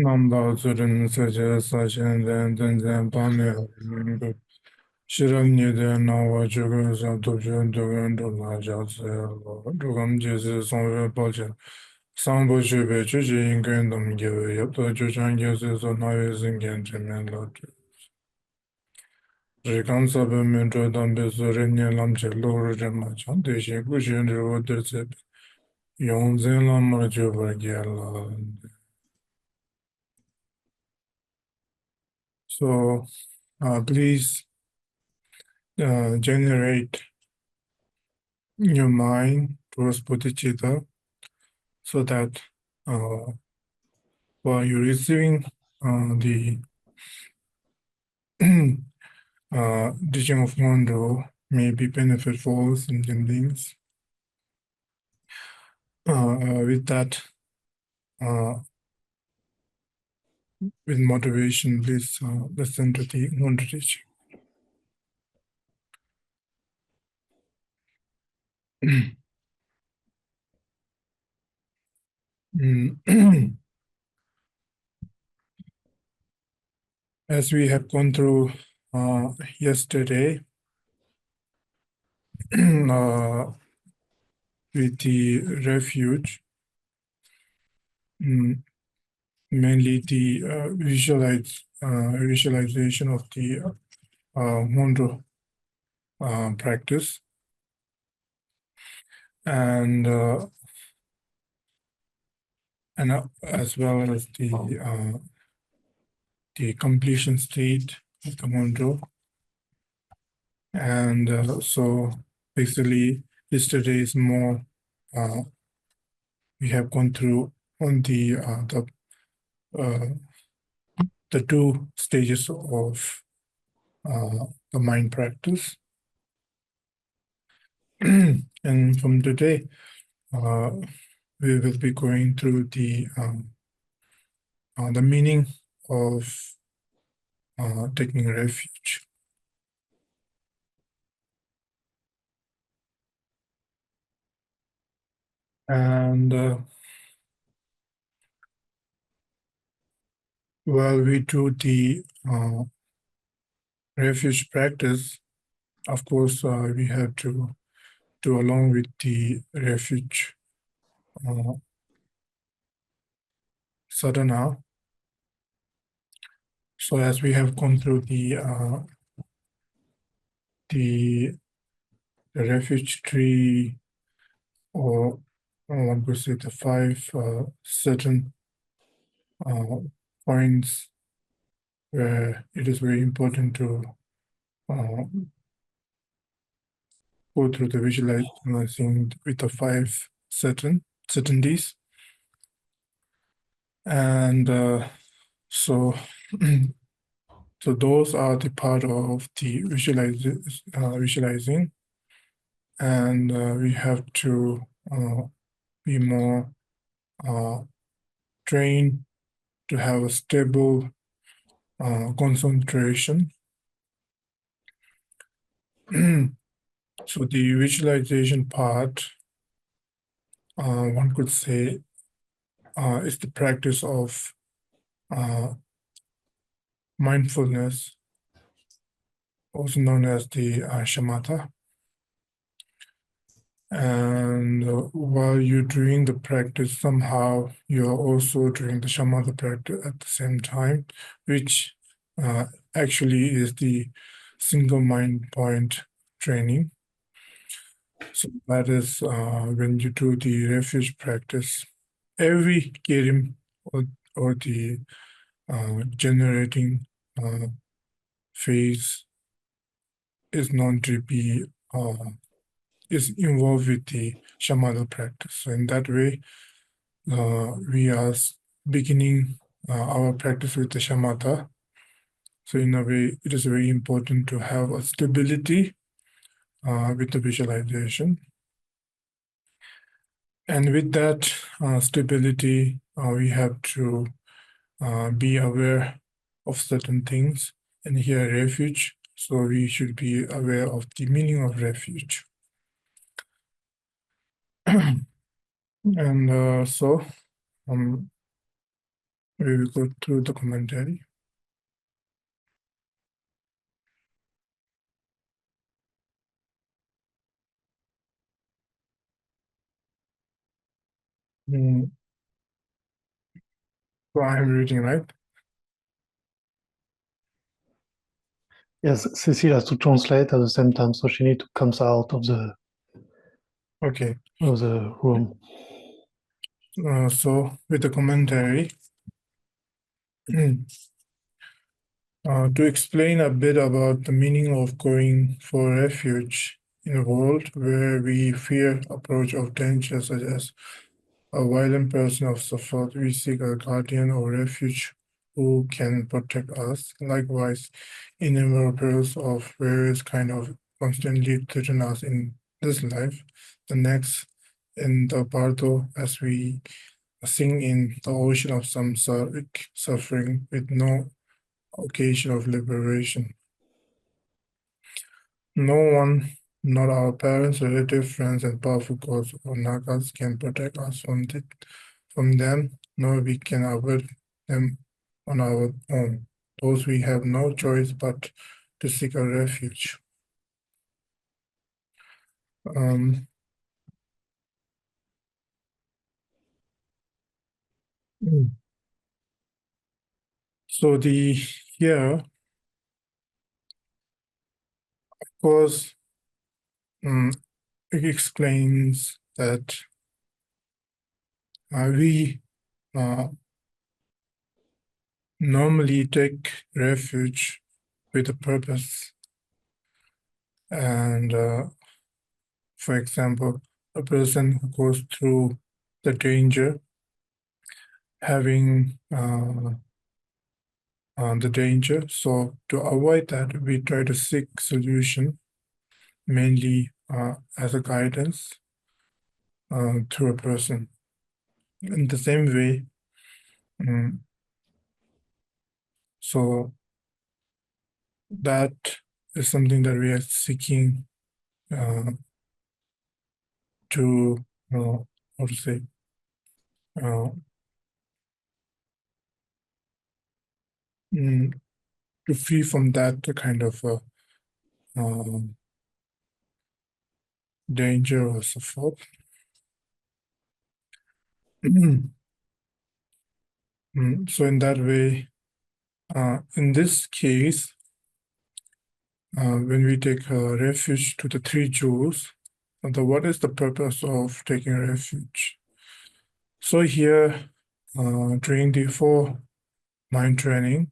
남다스른 세제 사신된 전전 밤에 실험니에 나와 죽어서 도전도건도 나자세요. 조감제스 성회 보전 상부주배 주지인근 넘겨 옆도 주장교에서 나의 생견되면로 지감사범면 조담배서 렌년람제 로르르마 전대시 구신으로 얻을세 용생람을 줘버리게라. So please generate your mind towards Bodhicitta so that uh, while you're receiving the teaching of Mondo may be benefit for all sentient beings. With that, with motivation, please listen to the Mondo teaching. As we have gone through yesterday, with the refuge, mainly the visualization of the Mondo practice, and as well as the completion state of the Mondo. And so basically yesterday is more we have gone through on the two stages of the mind practice. And from today we will be going through the meaning of taking refuge. And while we do the refuge practice, of course, we have to do along with the refuge sadhana. So as we have gone through the refuge tree, or one could say the five certain points where it is very important to go through the visualizing with the five certainties. And so those are the part of the visualizing, and we have to be more trained to have a stable concentration. So the visualization part, one could say, is the practice of mindfulness, also known as the shamatha. And while you're doing the practice, somehow you're also doing the shamatha practice at the same time, which actually is the single mind point training. So that is when you do the refuge practice, every kirim or the generating phase is known to be is involved with the shamatha practice. So in that way, we are beginning our practice with the shamatha. So in a way, it is very important to have a stability with the visualization. And with that stability, we have to be aware of certain things. And here, refuge. So we should be aware of the meaning of refuge. And so We will go through the commentary. Mm, so I'm reading, right? Yes, Cecile has to translate at the same time, so she needs to come out of the Okay. room. So with the commentary, to explain a bit about the meaning of going for refuge in a world where we fear approach of danger such as a violent person of support, we seek a guardian or refuge who can protect us. Likewise, innumerable perils of various kind of constantly threaten us in this life, the next, in the bardo, as we sing in the ocean of samsaric suffering with no occasion of liberation. No one, not our parents, relatives, friends, and powerful gods or nagas can protect us from them, nor we can avoid them on our own. Thus we have no choice but to seek a refuge. Um, so the here, of course, it explains that we normally take refuge with a purpose. And for example, a person who goes through the danger, having the danger. So to avoid that, we try to seek solution, mainly as a guidance to a person. In the same way, so that is something that we are seeking to, how to say, uh, to free from that kind of danger or so forth. So in that way, in this case, when we take refuge to the three jewels, what is the purpose of taking refuge? So here, during the 4 mind training,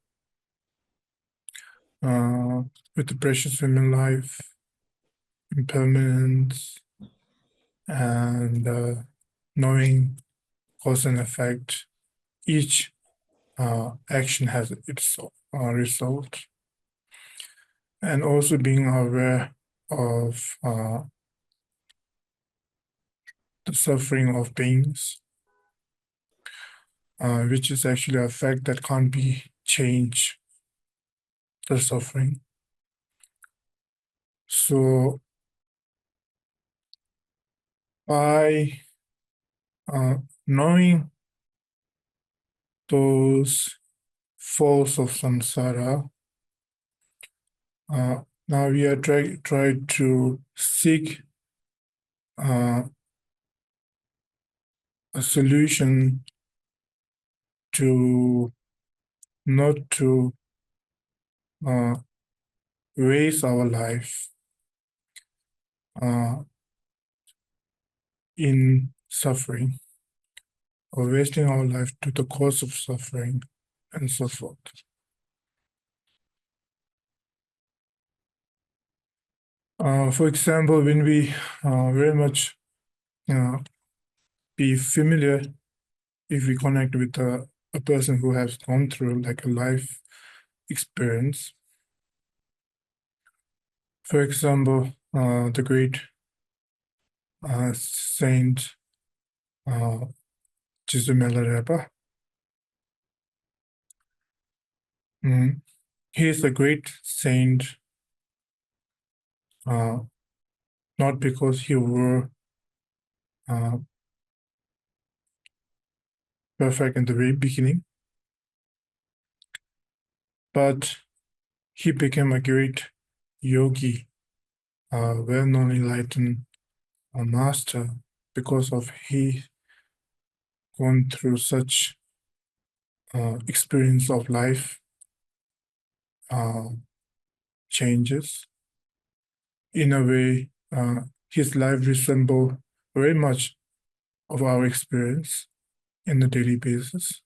with the precious human life, impermanence, and knowing cause and effect, each action has its result, and also being aware of the suffering of beings, which is actually a fact that can't be changed, the suffering. So by knowing those falls of samsara, now we are try to seek a solution to not to waste our life in suffering, or wasting our life to the cause of suffering, and so forth. For example, when we very much be familiar, if we connect with a person who has gone through like a life experience. For example, the great Saint Chizumelareba. He is a great saint, not because he were perfect in the very beginning, but he became a great yogi, a well-known enlightened master, because of he gone through such experience of life uh, changes. In a way, his life resemble very much of our experience in a daily basis.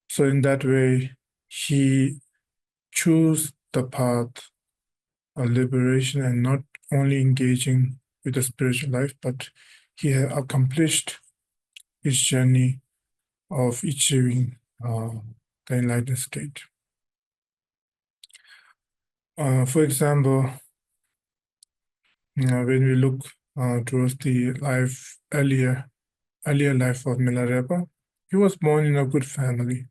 So in that way, he chose the path of liberation and not only engaging with the spiritual life, but he had accomplished his journey of achieving the enlightened state. For example, when we look towards the earlier life of Milarepa, he was born in a good family.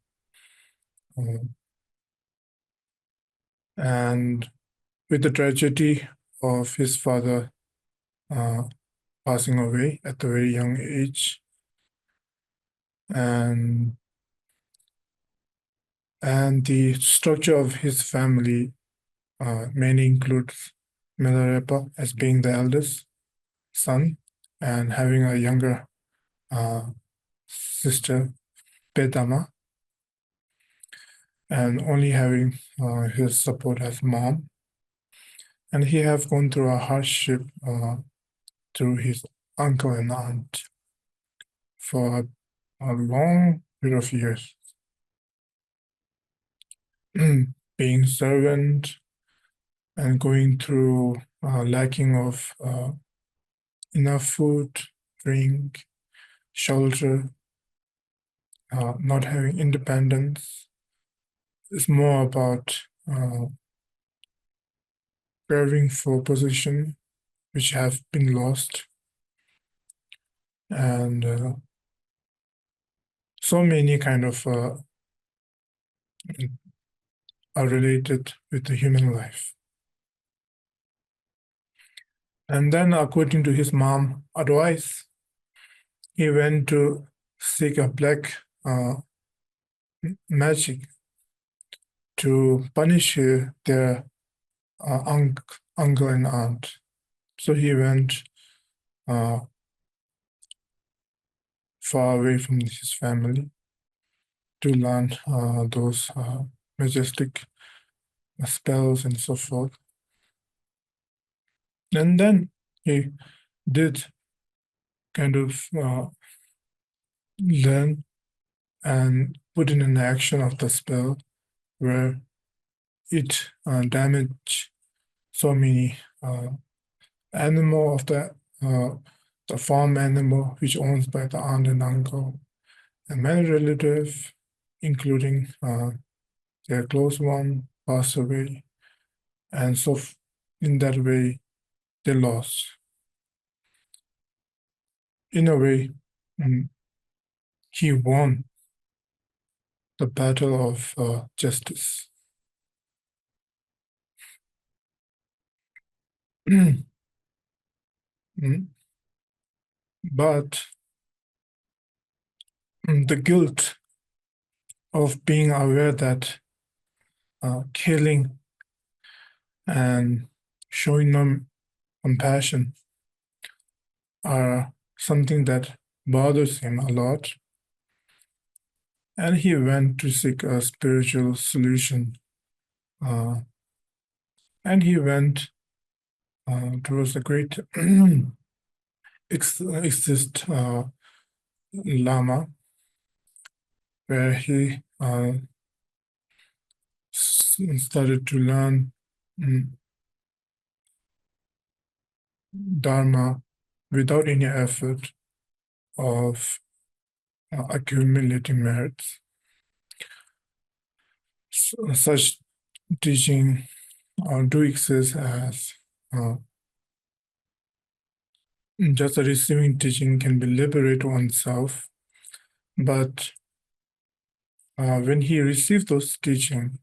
And with the tragedy of his father passing away at a very young age, and the structure of his family mainly includes Milarepa as being the eldest son and having a younger sister, Pedama, and only having his support as mom. And he have gone through a hardship through his uncle and aunt for a long period of years. Being servant and going through lacking of enough food, drink, shelter, not having independence. It's more about craving for position which have been lost, and so many kind of are related with the human life. And then, according to his mom advice, he went to seek a black magic to punish their uncle and aunt. So he went far away from his family to learn those majestic spells and so forth. And then he did kind of learn and put in an action of the spell where it damaged so many animal of the farm animal which owns by the aunt and uncle, and many relatives, including their close one, passed away, and so in that way they lost. In a way, he won the battle of justice. But the guilt of being aware that killing and showing no compassion are something that bothers him a lot. And he went to seek a spiritual solution. And he went towards the great exist Lama, where he started to learn Dharma without any effort of accumulating merits. Such teaching do exist as just a receiving teaching can be liberate oneself, but when he received those teaching,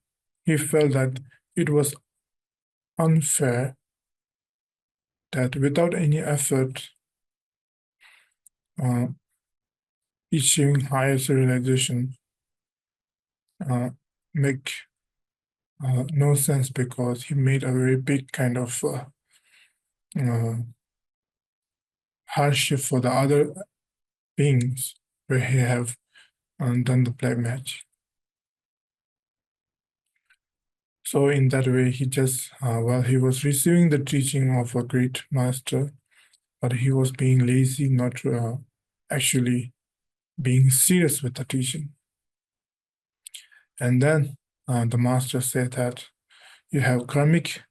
he felt that it was unfair that without any effort, achieving highest realization make no sense, because he made a very big kind of hardship for the other beings where he have done the black magic. So in that way, he just, while he was receiving the teaching of a great master, but he was being lazy, not actually being serious with the teaching. And then the master said that you have karmic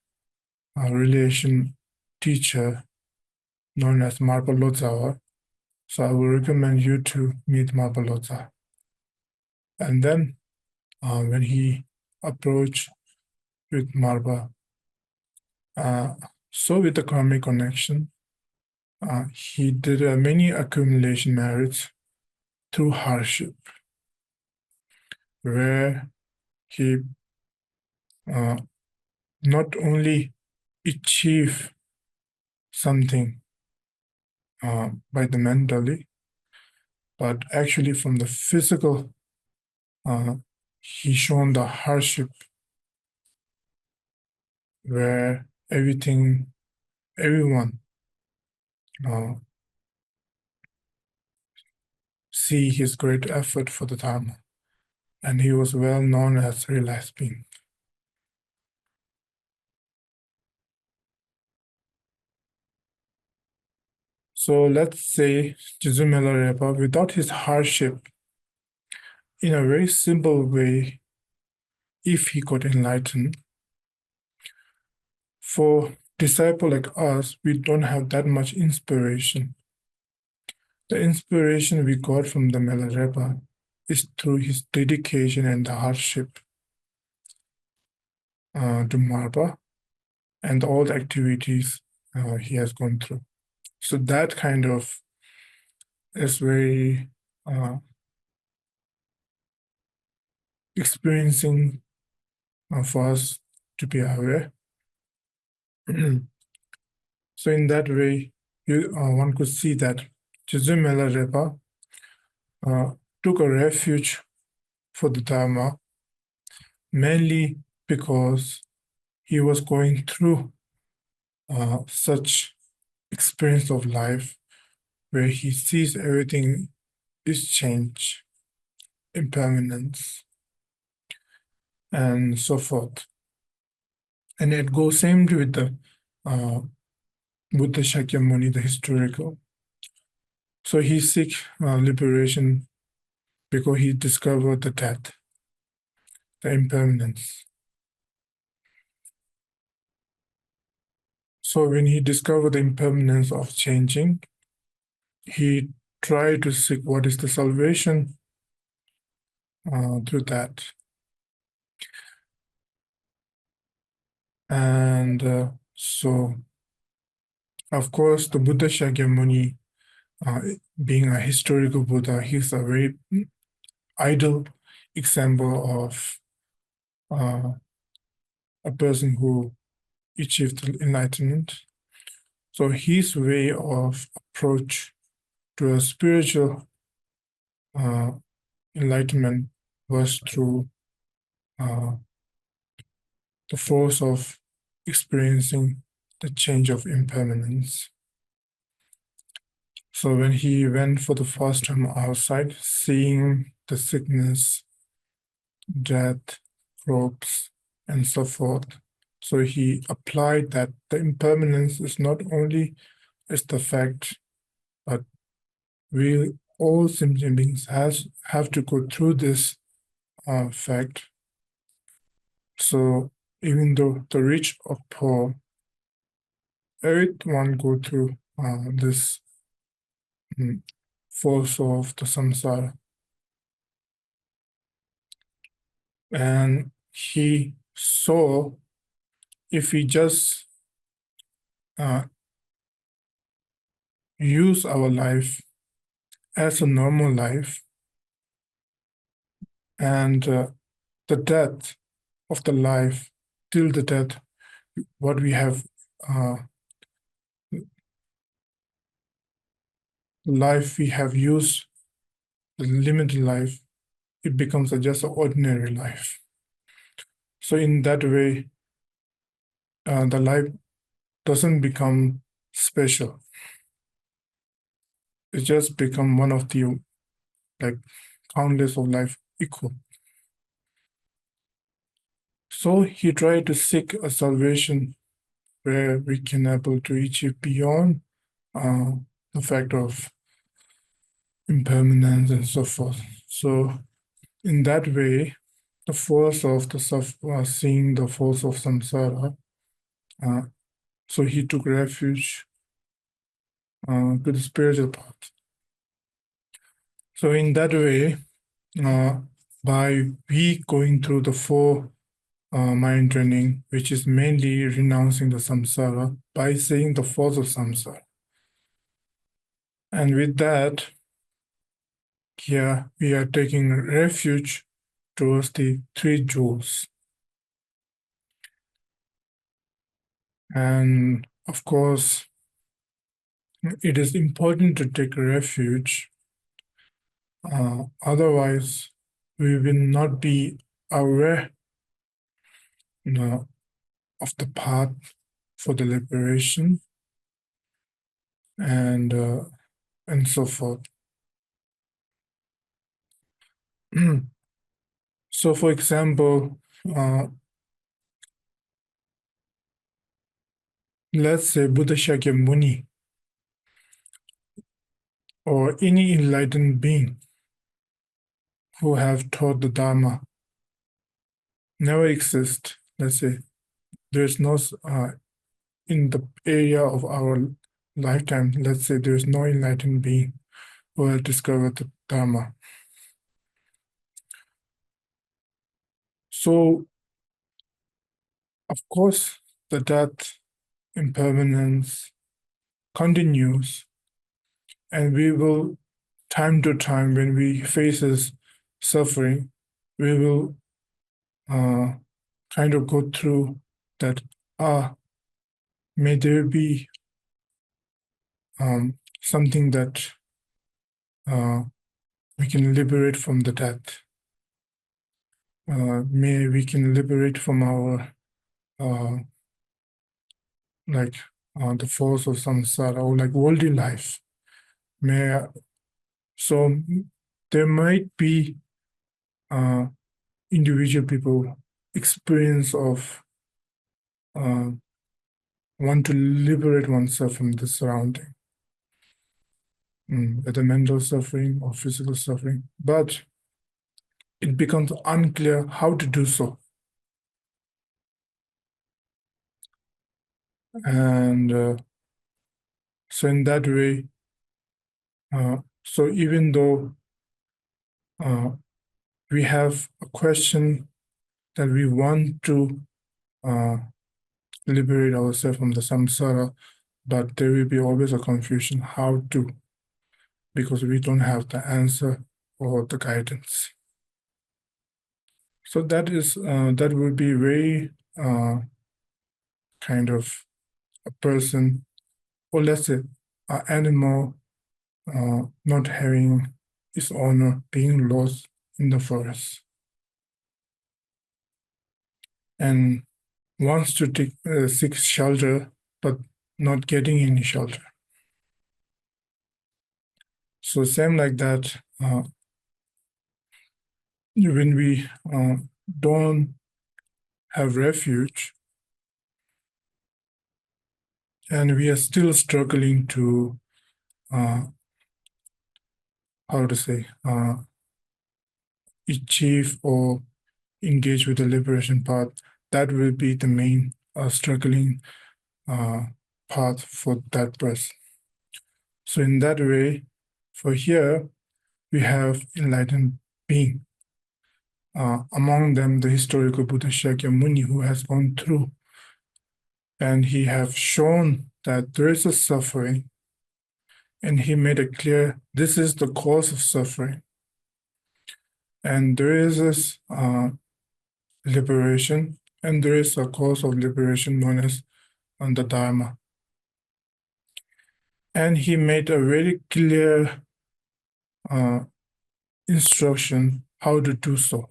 relation teacher known as Marpa Lodzawa. So I will recommend you to meet Marpa Lodza. And then when he approached with Marpa, so with the karmic connection, he did many accumulation merits through hardship, where he not only achieved something by the mentally, but actually from the physical, he shown the hardship where everyone see his great effort for the Dharma, and he was well known as realized being. So let's say Jizu Milarepa, without his hardship, in a very simple way, if he got enlightened, for disciple like us, we don't have that much inspiration. The inspiration we got from the Milarepa is through his dedication and the hardship to Marpa and all the activities he has gone through. So that kind of is very experiencing for us to be aware. So in that way, one could see that Jizu Milarepa took a refuge for the Dharma, mainly because he was going through such experience of life where he sees everything is change, impermanence, and so forth. And it goes same with the Buddha Shakyamuni, the historical. So he seek liberation because he discovered the death, the impermanence. So when he discovered the impermanence of changing, he tried to seek what is the salvation through that. And so, of course, the Buddha Shakyamuni, being a historical Buddha, he's a very ideal example of a person who achieved enlightenment. So his way of approach to a spiritual enlightenment was through the force of experiencing the change of impermanence. So when he went for the first time outside, seeing the sickness, death, corpse, and so forth, so he applied that the impermanence is not only is the fact, but we all sentient beings have to go through this fact. So even though the rich or poor, everyone go through this force of the samsara. And he saw if we just use our life as a normal life, and the death of the life till the death, what we have, life we have used, the limited life, it becomes just an ordinary life. So in that way, the life doesn't become special. It just become one of the like countless of life equal. So he tried to seek a salvation where we can able to achieve beyond uh, the fact of impermanence and so forth. So in that way, the force of the seeing the force of samsara. So he took refuge to the spiritual path. So in that way, by we going through the four mind training, which is mainly renouncing the samsara by saying the force of samsara. And with that, here we are taking refuge towards the three jewels. And of course, it is important to take refuge. Otherwise, we will not be aware, of the path for the liberation and so forth. So, for example, let's say Buddha Shakyamuni or any enlightened being who have taught the Dharma never exist. Let's say there's no in the area of our lifetime. Let's say there's no enlightened being who has discovered the Dharma. So, of course, the death, impermanence continues, and we will, time to time, when we faces suffering, we will kind of go through that. May there be something that we can liberate from the death. May we can liberate from our the force of samsara or like worldly life. So there might be individual people experience of want to liberate oneself from the surrounding, whether mental suffering or physical suffering, but it becomes unclear how to do so. And so in that way, so even though we have a question that we want to liberate ourselves from the samsara, but there will be always a confusion how to, because we don't have the answer or the guidance. So that would be very kind of a person, or let's say an animal not having its owner, being lost in the forest, and wants to seek shelter, but not getting any shelter. So same like that, when we don't have refuge, and we are still struggling to, how to say, achieve or engage with the liberation path, that will be the main struggling path for that person. So in that way, for here, we have enlightened being. Among them, the historical Buddha Shakyamuni, who has gone through, and he have shown that there is a suffering, and he made it clear this is the cause of suffering, and there is this liberation, and there is a cause of liberation known as the Dharma. And he made a very clear instruction how to do so.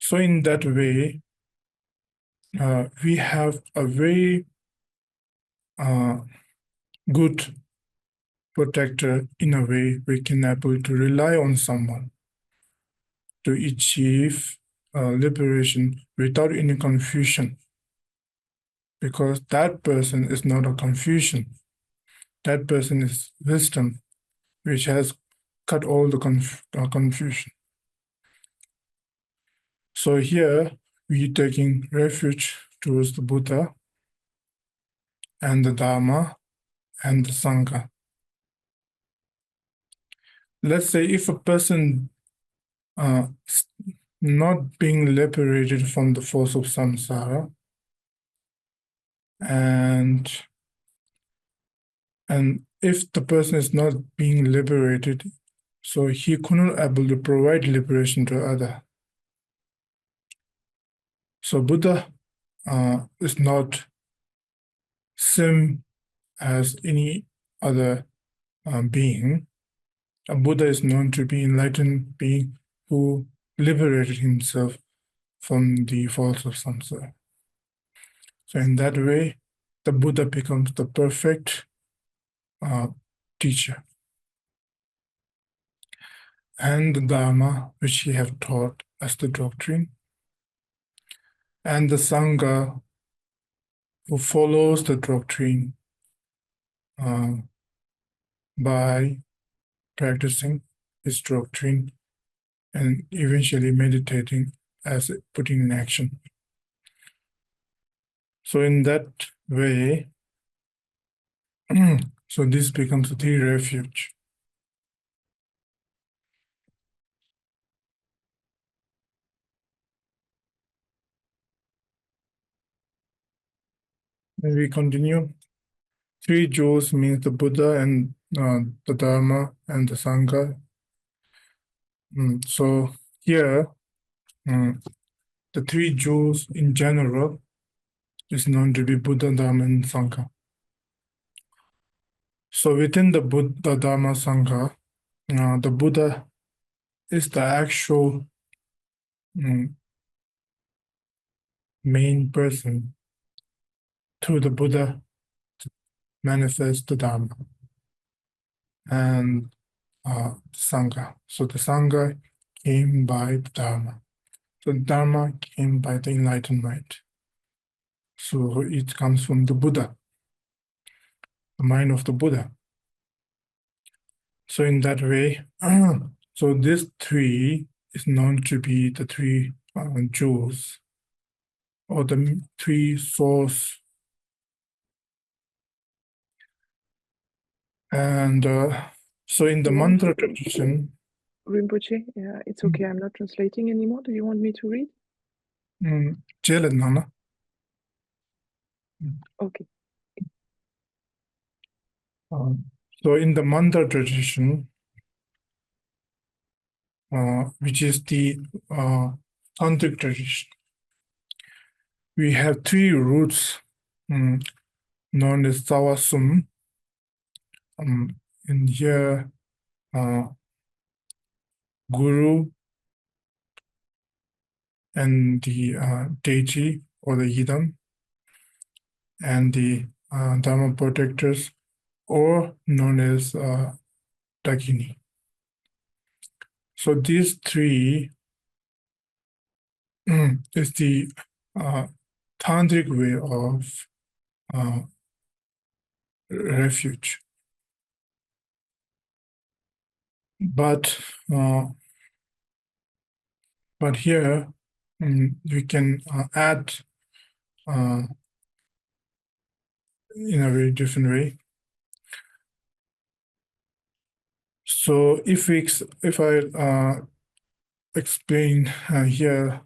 So in that way, we have a very good protector. In a way, we can able to rely on someone to achieve liberation without any confusion, because that person is not a confusion. That person is wisdom, which has cut all the confusion. So here we taking refuge towards the Buddha and the Dharma and the Sangha. Let's say if a person not being liberated from the force of samsara, and if the person is not being liberated, so he couldn't able to provide liberation to other. So Buddha is not same as any other being. A Buddha is known to be enlightened being who liberated himself from the force of samsara. So in that way, the Buddha becomes the perfect teacher. And the Dharma, which he have taught as the doctrine, and the Sangha, who follows the doctrine by practicing his doctrine and eventually meditating as putting in action. So in that way, so this becomes the refuge. And we continue. Three jewels means the Buddha and the Dharma and the Sangha. So here, the three jewels in general is known to be Buddha, Dharma, and Sangha. So within the Buddha, Dharma, Sangha, the Buddha is the actual main person. Through the Buddha manifests the Dharma and Sangha. So the Sangha came by the Dharma. So the Dharma came by the enlightenment. So it comes from the Buddha, the mind of the Buddha. So in that way, so this three is known to be the three jewels, or the three souls. And so in the mantra tradition, Rinpoche, it's okay, I'm not translating anymore. Do you want me to read? Okay. So in the mantra tradition, which is the tantric tradition, we have three roots known as Tawasum. In here, Guru and the deity or the Yidam, and the Dharma protectors, or known as Dagini. So these three is the tantric way of refuge. But here we can add in a very different way. So if I explain here,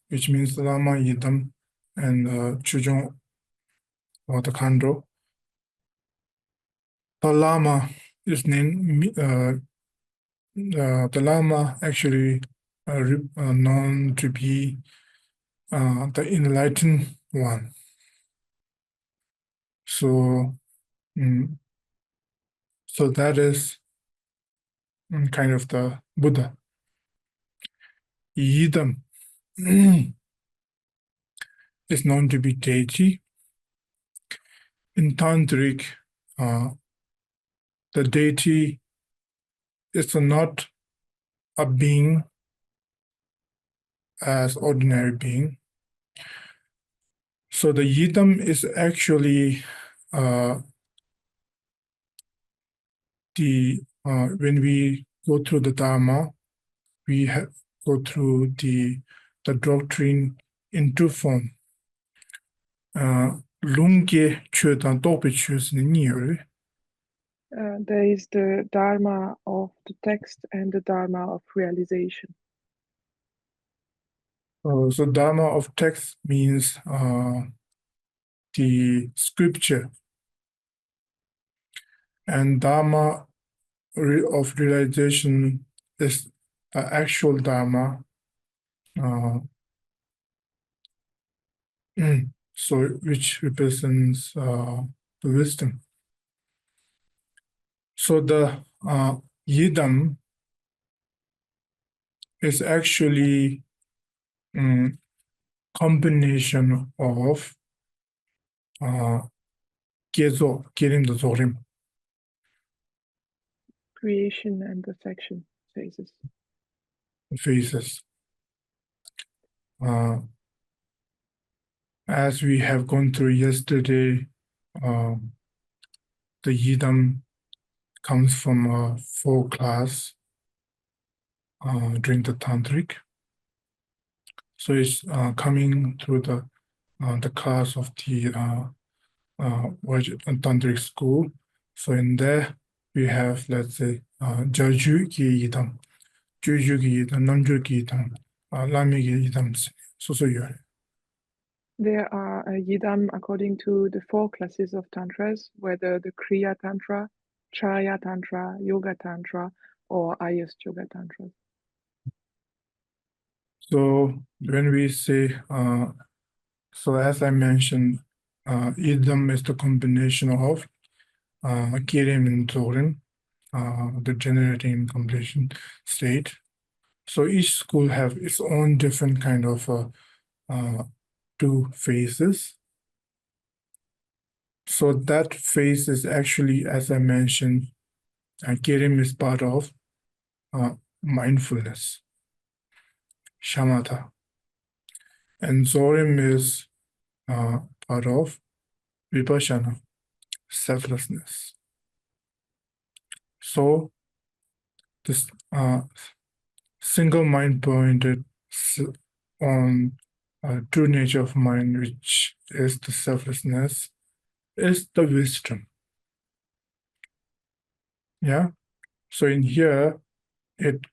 which means Lama, Yidam, and Chujong or the Khandro. The Lama is named the Lama actually known to be the enlightened one. So, so that is kind of the Buddha. Yidam is known to be deity. In Tantric, the deity is not a being as ordinary being. So the yidam is actually when we go through the Dharma, we go through the doctrine in two form. Lungge chö dan dope chö there is the Dharma of the text and the Dharma of realization. So Dharma of text means the scripture, and Dharma of realization is the actual Dharma. So which represents the wisdom. So the yidam is actually combination of gezo, kirim the zorim. Creation and affection Phases. As we have gone through yesterday, the yidam comes from a 4 class during the tantric. So it's coming through the class of the tantric school. So in there we have, let's say, Jaju ki yidam, Juju ki yidam, Namju ki yidam, Lami ki yidam. So There are yidam according to the 4 classes of tantras, whether the Kriya Tantra, Charya Tantra, Yoga Tantra, or highest Yoga Tantra. So when we say, so as I mentioned, yidam is the combination of kirim and zorim, the generating completion state. So each school have its own different kind of 2 phases. So that phase is actually, as I mentioned, kirim is part of mindfulness, shamatha, and zorim is part of vipassana, selflessness. So this single mind pointed on true nature of mind, which is the selflessness, is the wisdom. Yeah. So in here, it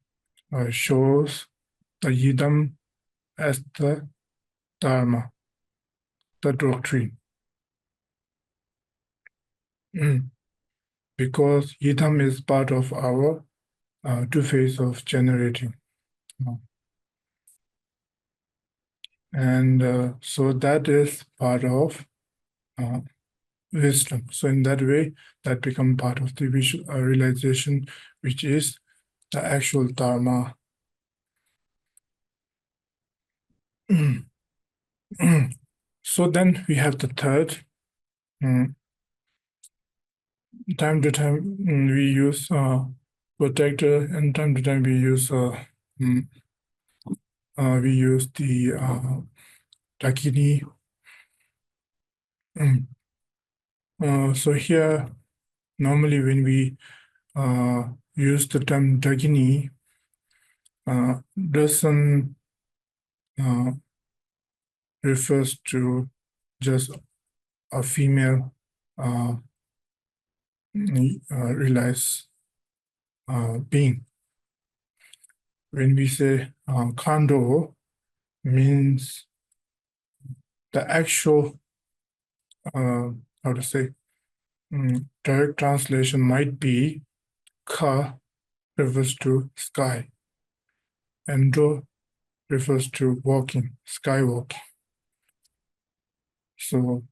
shows the yidam as the dharma, the doctrine. Because yidam is part of our 2 phases of generating. And so that is part of wisdom. So in that way, that become part of the visual realization, which is the actual dharma. So then we have the third. Time to time we use protector, and time to time we use the dakini. So here, normally when we use the term dakini, doesn't refers to just a female realized being. When we say kando, means the actual, how to say, direct translation might be ka refers to sky, and do refers to walking, skywalking. So,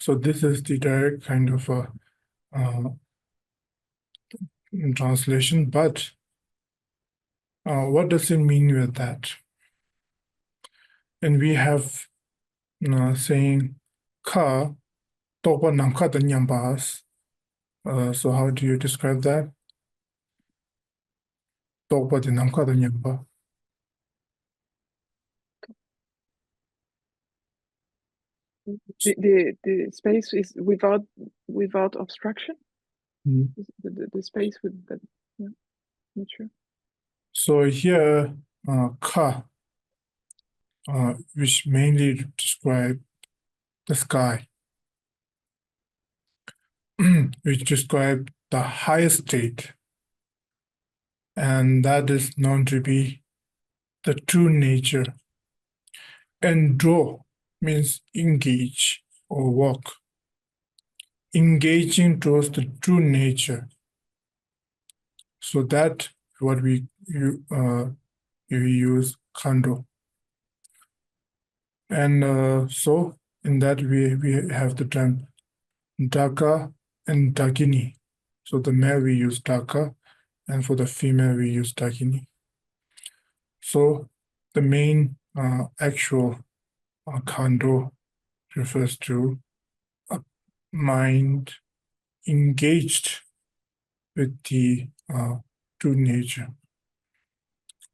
so this is the direct kind of translation, but What does it mean with that? And we have saying ka topa namka the nyambas. So how do you describe that? Topa the namka the nyamba. The space is without obstruction. Mm. The space with the, yeah, not sure. So here ka, which mainly describe the sky, which describe the highest state, and that is known to be the true nature. And draw means engage or walk, engaging towards the true nature. So that what we use kando. And so in that way we have the term daka and dakini. So the male we use daka, and for the female we use dakini. So the main actual kando refers to a mind engaged with the true nature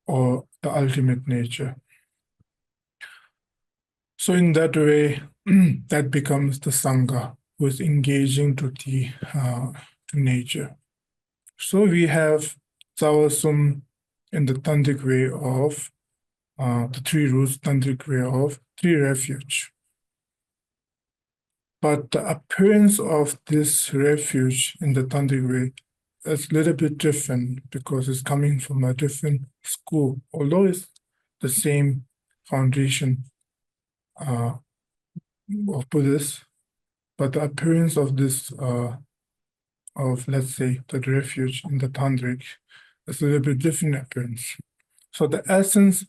or the ultimate nature. So in that way, that becomes the Sangha, who is engaging to the to nature. So we have Taoism in the Tantric way of the three roots, Tantric way of three refuge. But the appearance of this refuge in the Tantric way is a little bit different because it's coming from a different school, although it's the same foundation of Buddhists, but the appearance of this, of let's say, the refuge in the Tantric is a little bit different appearance. So the essence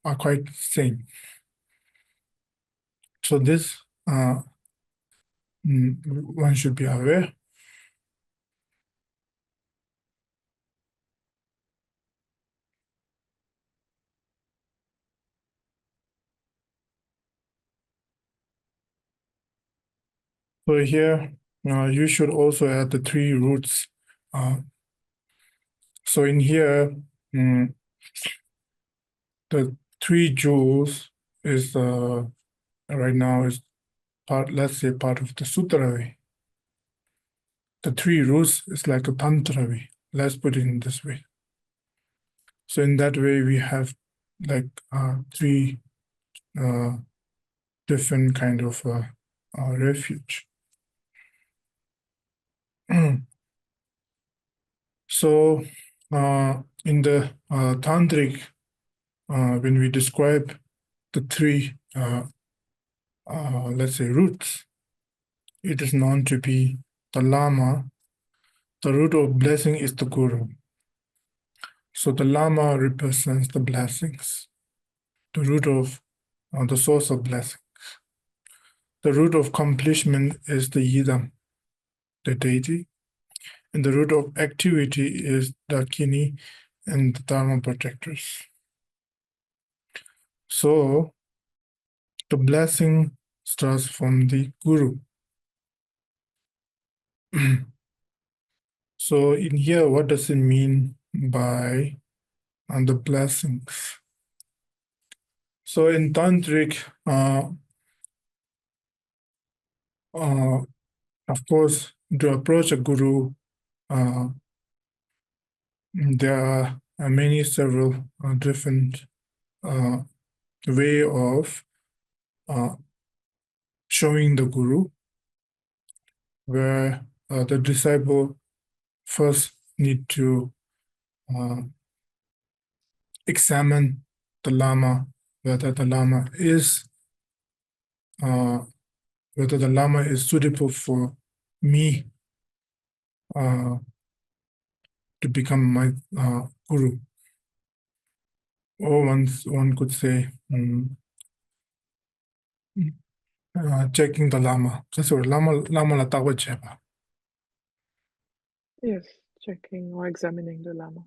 are quite the same. So this one should be aware. So here, you should also add the three roots. So in here, the three jewels is right now is part, let's say, part of the sutra way. The three roots is like a tantra way. Let's put it in this way. So in that way, we have like three different kind of refuge. So in the tantric, when we describe the three, let's say, roots, it is known to be the Lama. The root of blessing is the Guru. So the Lama represents the blessings, the root of the source of blessing. The root of accomplishment is the Yidam, the deity, and the root of activity is Dakini and the Dharma protectors. So the blessing starts from the Guru. So in here, what does it mean by the blessings? So in Tantric, of course, to approach a Guru, there are several different way of showing the Guru, where the disciple first need to examine the Lama, whether the Lama is suitable for me to become my Guru. Or one could say checking the Lama. Lama la tawa cheba. Yes, checking or examining the Lama.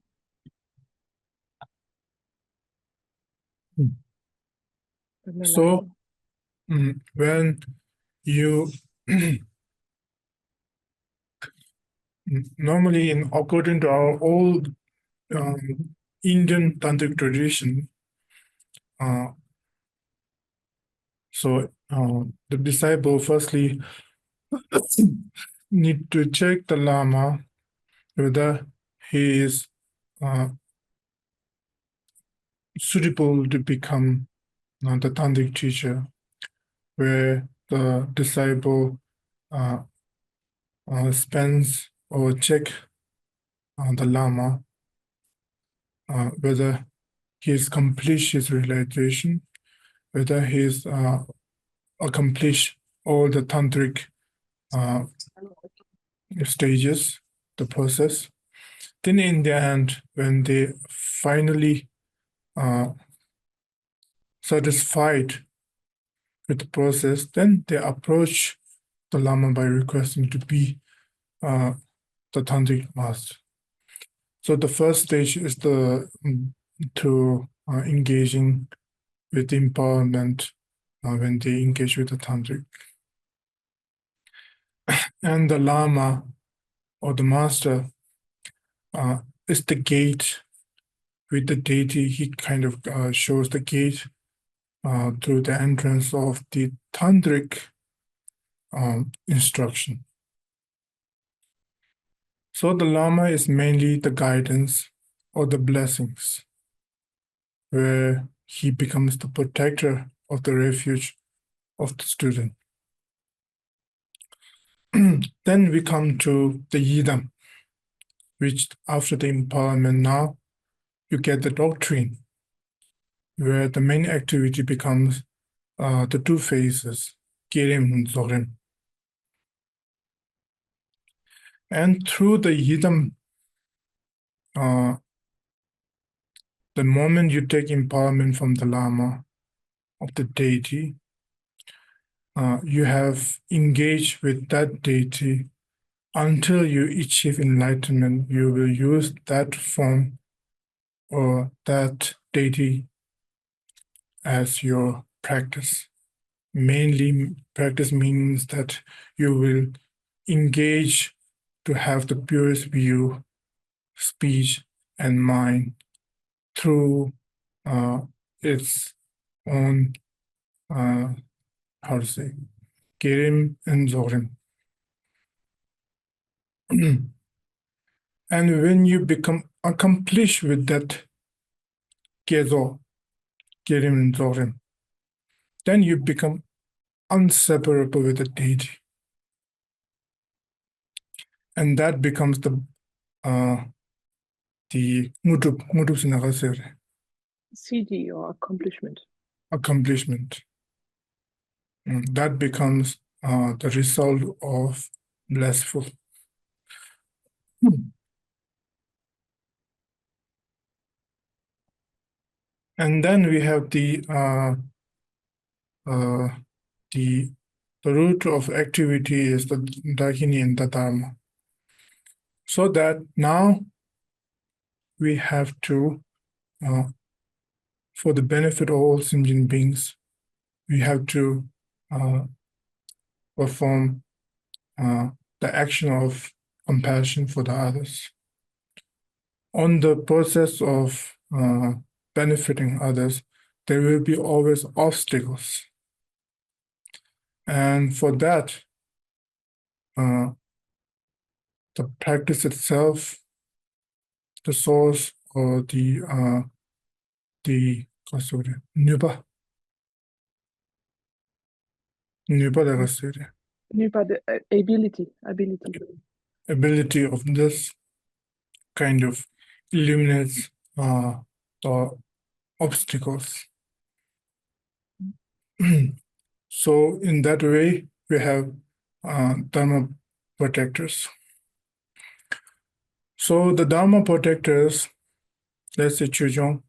So when you normally, according to our old Indian tantric tradition, the disciple firstly need to check the Lama whether he is suitable to become the tantric teacher, where the disciple spends or check the Lama whether he's accomplished his realization, whether he's accomplished all the tantric stages, the process. Then in the end, when they finally satisfied with the process, then they approach the Lama by requesting to be the tantric master. So the first stage is to engaging with empowerment when they engage with the tantric. And the Lama or the master is the gate with the deity. He kind of shows the gate through the entrance of the tantric instruction. So the Lama is mainly the guidance or the blessings, where he becomes the protector of the refuge of the student. Then we come to the Yidam, which after the empowerment now, you get the doctrine, where the main activity becomes the two phases, Kirim and Zorim. And through the Yidam, the moment you take empowerment from the Lama, of the deity, you have engaged with that deity until you achieve enlightenment. You will use that form or that deity as your practice. Mainly, practice means that you will engage to have the purest view, speech, and mind through its own, how to say, Kirim and Zorim. And when you become accomplished with that Kezo, Kirim and Zorim, then you become inseparable with the deity. And that becomes the Mutup Sinagasere, CD or accomplishment. accomplishment. That becomes the result of blissful. And then we have the root of activity is the Dakini and the Dharma. So that now we have to, for the benefit of all sentient beings, we have to perform the action of compassion for the others. On the process of benefiting others, there will be always obstacles. And for that, the practice itself, the source or the Nuba. Nuba The ability of this kind of eliminates the obstacles. So in that way, we have Dharma protectors. So the Dharma protectors, let's say Chujong.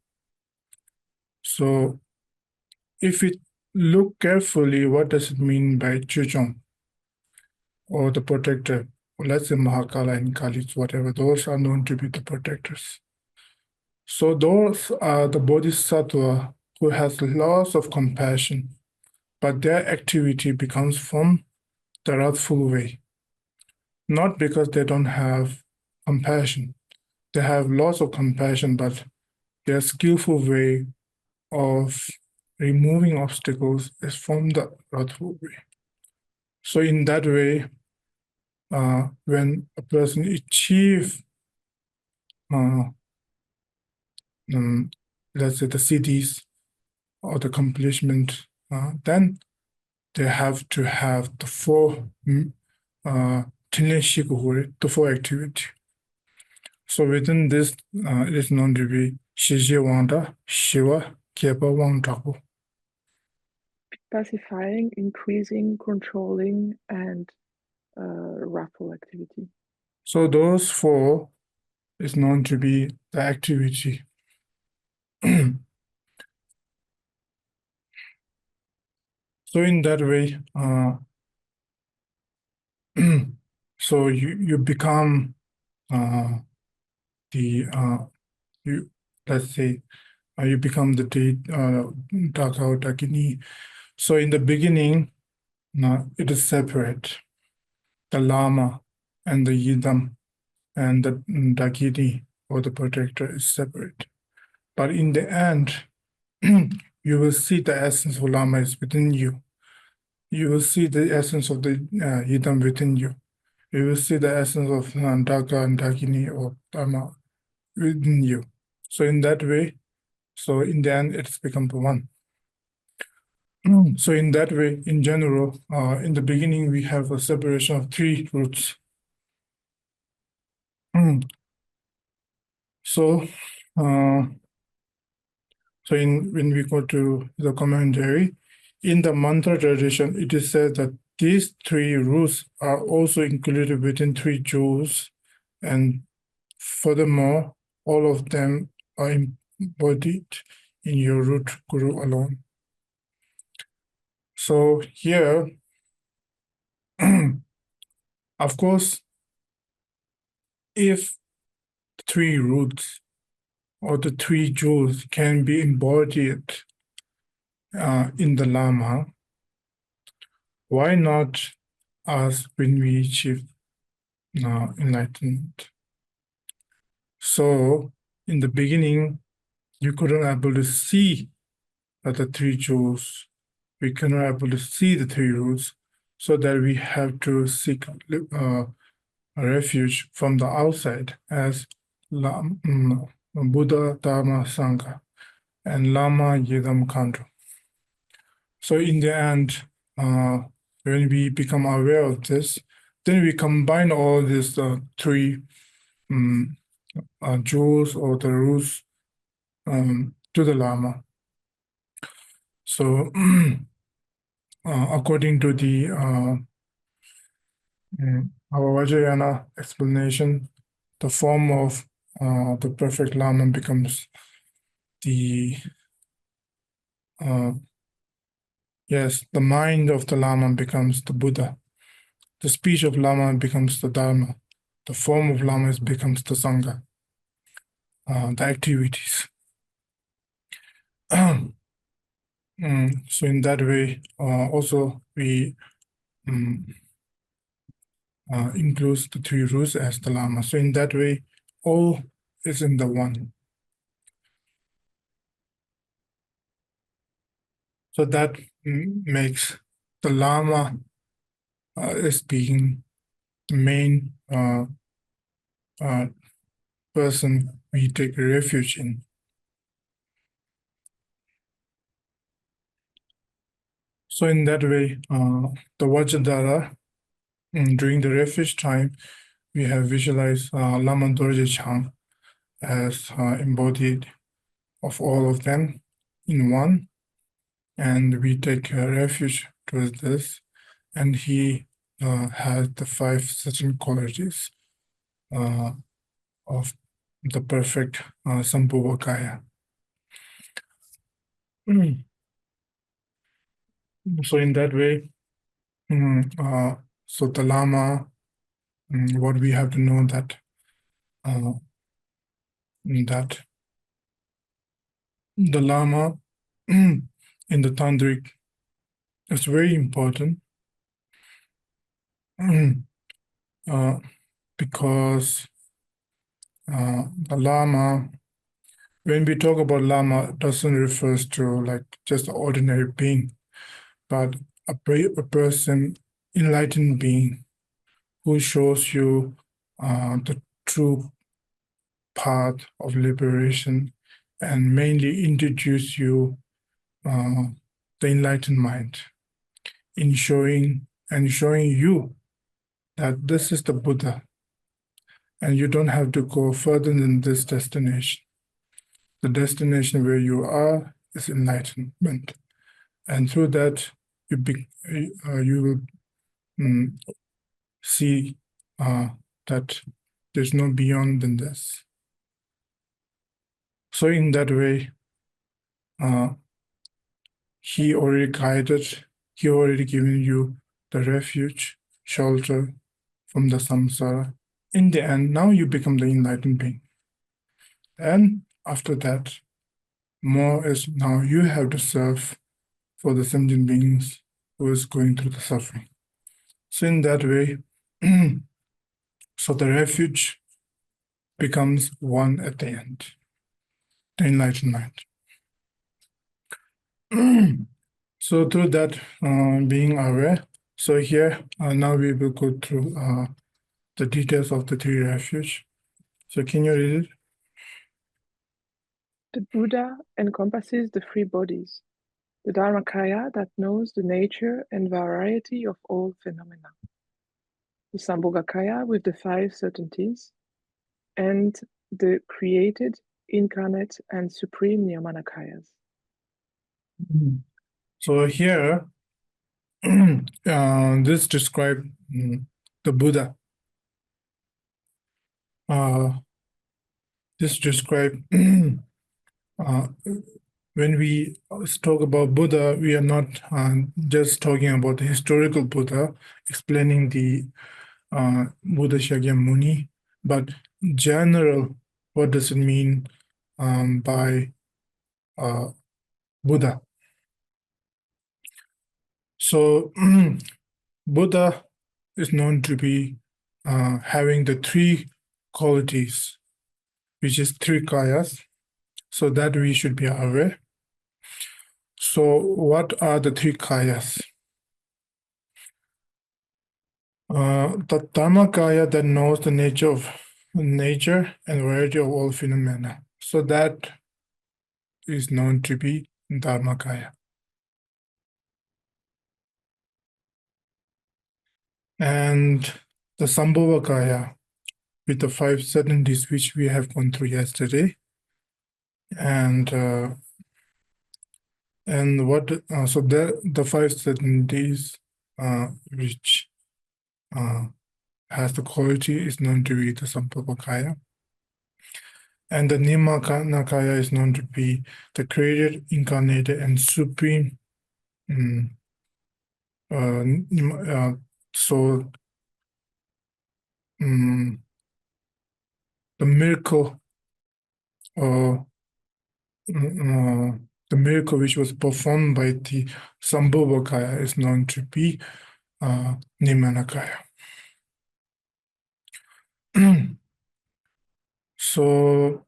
So if we look carefully, what does it mean by Chujong or the protector? Let's say Mahakala and Kalis, whatever, those are known to be the protectors. So those are the Bodhisattva who has lots of compassion, but their activity becomes from the wrathful way. Not because they don't have compassion. They have lots of compassion, but their skillful way of removing obstacles is from the wrathful way. So in that way, when a person achieves, let's say, the cities or the accomplishment, then they have to have the four the four activity. So within this, it is known to be Shiji Wangda, Shiva, Kepa Wangdaku. Pacifying, increasing, controlling, and wrathful activity. So those four is known to be the activity. So in that way, so you become you let's say you become the Dakao Dakini. So in the beginning, it is separate. The Lama and the Yidam and the Dakini or the protector is separate. But in the end, you will see the essence of Lama is within you. You will see the essence of the Yidam within you. You will see the essence of Daka and Dakini or Dharma within you. So in that way, so in the end, it's become one. So in that way, in general, in the beginning, we have a separation of three roots. So, when we go to the commentary, in the mantra tradition, it is said that these three roots are also included within three jewels, and furthermore, all of them are embodied in your root guru alone. So here, of course, if three roots or the three jewels can be embodied in the Lama, why not us when we achieve enlightenment? So in the beginning, you couldn't able to see the three jewels. We cannot able to see the three roots, so that we have to seek a refuge from the outside as Buddha, Dharma, Sangha, and Lama, Yidam, Khandro. So in the end, when we become aware of this, then we combine all these three jewels or the roots to the Lama. So according to the our Vajrayana explanation, the form of the perfect Lama becomes the the mind of the Lama becomes the Buddha. The speech of Lama becomes the Dharma. The form of Lama becomes the Sangha. The activities. So in that way, also we includes the three roots as the Lama. So in that way, all is in the one. So that makes the Lama as being the main person we take refuge in. So in that way, the Vajradhara, during the refuge time, we have visualized Lama Dorje Chang as embodied of all of them in one, and we take refuge towards this, and he has the five certain qualities of the perfect Sambhuvakaya. So in that way, so the Lama, what we have to know that the Lama in the tantric is very important because the Lama, when we talk about Lama, it doesn't refer to like just an ordinary being, but a person, enlightened being, who shows you the true path of liberation and mainly introduce you the enlightened mind in showing you that this is the Buddha and you don't have to go further than this destination. The destination where you are is enlightenment, and through that you will see that there's no beyond than this. So in that way, he already guided, he already given you the refuge, shelter from the samsara. In the end, now you become the enlightened being. And after that, more is now you have to serve for the sentient beings who is going through the suffering. So in that way, so the refuge becomes one at the end, the enlightened mind. So through that being aware, so here now we will go through the details of the three refuge. So can you read it? The Buddha encompasses the three bodies, the Dharmakaya that knows the nature and variety of all phenomena, the Sambhogakaya with the five certainties, and the created, incarnate, and supreme Nirmanakayas. So here, this describes the Buddha. This describes when we talk about Buddha, we are not just talking about the historical Buddha, explaining the Buddha Shakyamuni, but general, what does it mean by Buddha? So Buddha is known to be having the three qualities, which is three kayas, so that we should be aware. So what are the three kayas? The Dharmakaya that knows the nature and variety of all phenomena. So that is known to be Dharmakaya. And the Sambhogakaya with the five certainties which we have gone through yesterday. And what so the five certainties which has the quality is known to be the Sambhogakaya. And the Nirmanakaya is known to be the created, incarnated, and supreme. So the miracle, the miracle which was performed by the Sambhogakaya is known to be Nirmanakaya. So,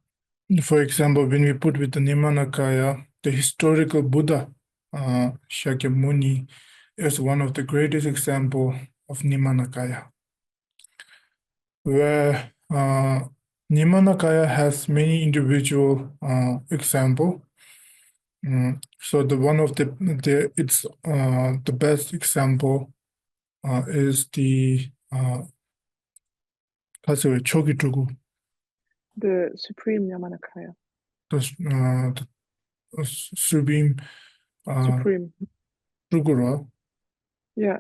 for example, when we put with the Nirmanakaya, the historical Buddha, Shakyamuni, is one of the greatest examples of Nirmanakaya, where Nirmanakaya has many individual examples. So the one of the best example is the Chogitugu, The supreme Nirmanakaya. the supreme Supreme. Trugura, Yeah,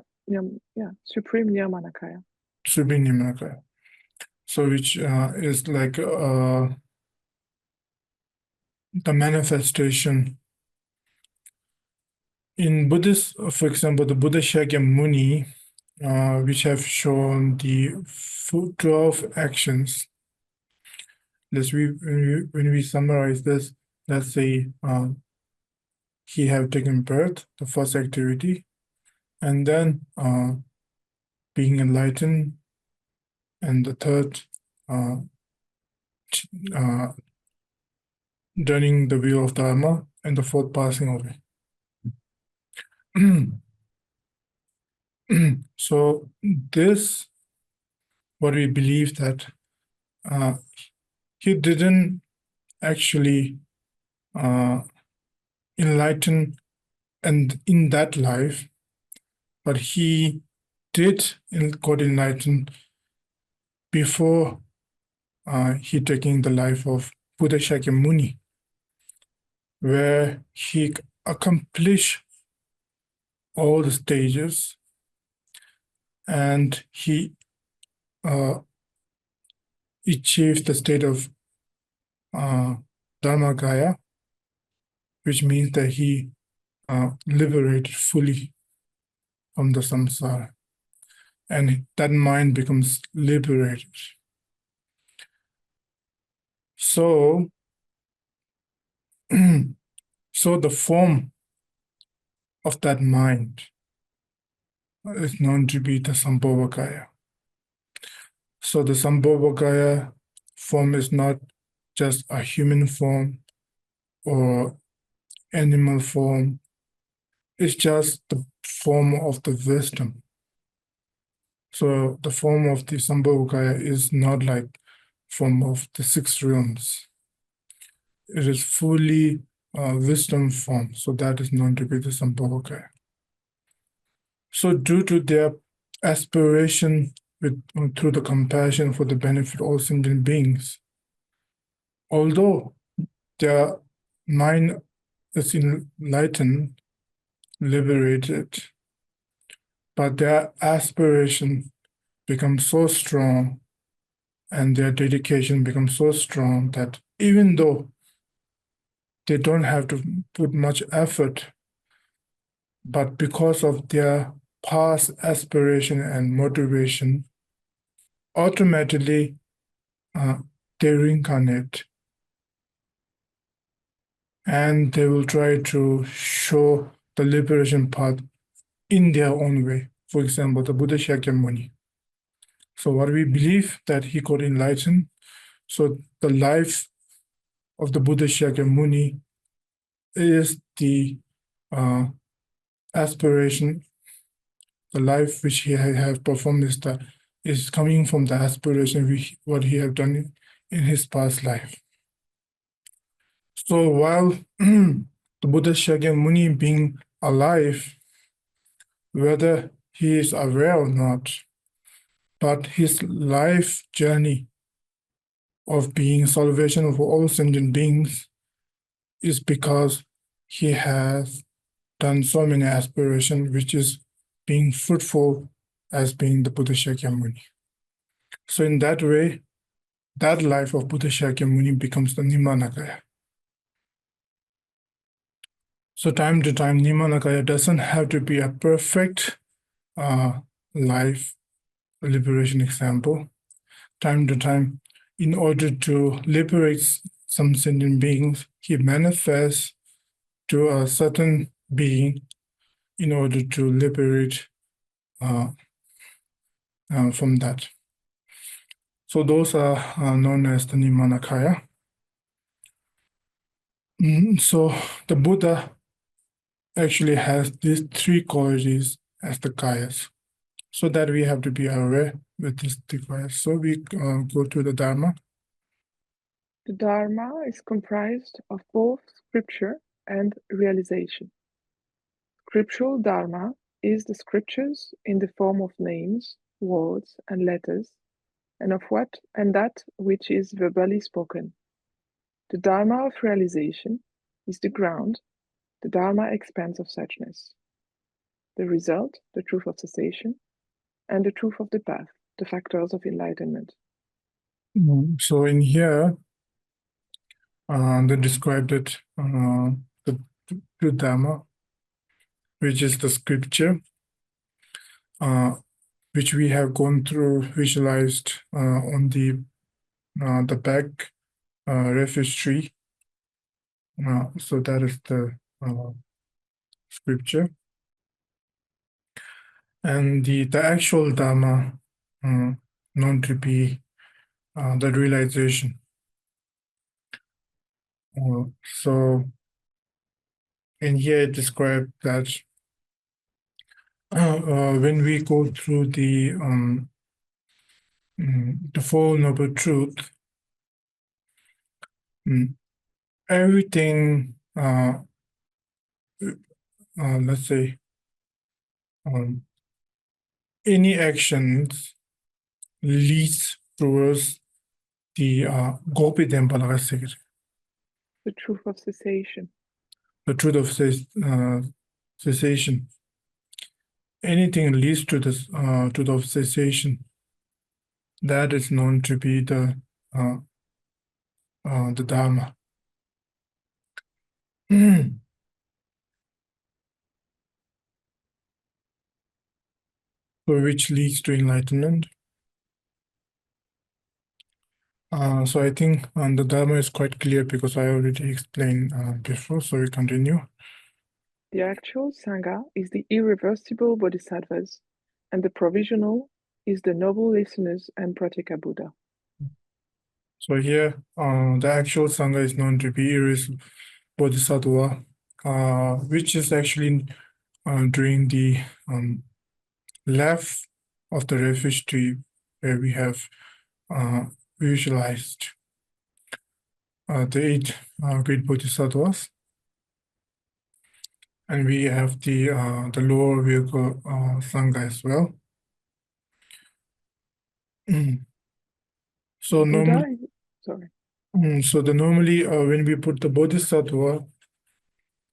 supreme Nirmanakaya. supreme Nirmanakaya. So which is like the manifestation in Buddhist, for example, the Buddha Shakyamuni, which have shown the 12 actions. When we summarize this, let's say he have taken birth, the first activity, and then being enlightened, and the third, learning the wheel of Dharma, and the fourth, passing away. So this, what we believe that he didn't actually enlighten and in that life, but he got enlightened before he taking the life of Buddha Shakyamuni, where he accomplished all the stages and he achieved the state of Dharmakaya, which means that he liberated fully from the samsara, and that mind becomes liberated. So, so the form of that mind is known to be the Sambhavakaya. So the Sambhavakaya form is not just a human form or animal form. It's just the form of the wisdom. So the form of the Sambhavakaya is not like form of the six realms. It is fully wisdom form. So that is known to be the Sambhavakaya. So due to their aspiration through the compassion for the benefit of all sentient beings, although their mind is enlightened, liberated, but their aspiration becomes so strong and their dedication becomes so strong that even though they don't have to put much effort, but because of their past aspiration and motivation, automatically they reincarnate and they will try to show the liberation path in their own way. For example, the Buddha Shakyamuni. So what we believe that he got enlightened. So the life of the Buddha Shakyamuni is the aspiration, the life which he have performed is coming from the aspiration what he have done in his past life. So while the Buddha Shakyamuni being alive, whether he is aware or not, but his life journey of being salvation of all sentient beings is because he has done so many aspirations, which is being fruitful as being the Buddha Shakyamuni. So in that way, that life of Buddha Shakyamuni becomes the Nimanakaya. So time to time, Nimanakaya doesn't have to be a perfect life liberation example. Time to time, in order to liberate some sentient beings, he manifests to a certain being in order to liberate from that. So those are known as the Nimanakaya. So the Buddha actually has these three qualities as the kayas, so that we have to be aware with these three kayas. So we go to the Dharma. The Dharma is comprised of both scripture and realization. Scriptural Dharma is the scriptures in the form of names, words, and letters, and that which is verbally spoken. The Dharma of realization is the ground, the Dharma expanse of suchness. The result, the truth of cessation, and the truth of the path, the factors of enlightenment. So in here, they described it, the Dharma, which is the scripture, which we have gone through, visualized on the back refuge tree. So that is the scripture. And the actual Dharma known to be the realization. So in here it described that when we go through the Four Noble Truth, everything, let's say, any actions leads towards the Gopi Dempalagasik, The truth of cessation. the truth of cessation. Anything leads to the truth of cessation. That is known to be the Dharma. So which leads to enlightenment. So I think the Dharma is quite clear because I already explained before, so we continue. The actual Sangha is the irreversible bodhisattvas, and the provisional is the noble listeners and Pratyeka Buddha. So here, the actual Sangha is known to be irreversible bodhisattva, which is actually during the left of the refuge tree, where we have visualized the 8 great bodhisattvas, and we have the lower vehicle Sangha as well. So normally, normally when we put the bodhisattva,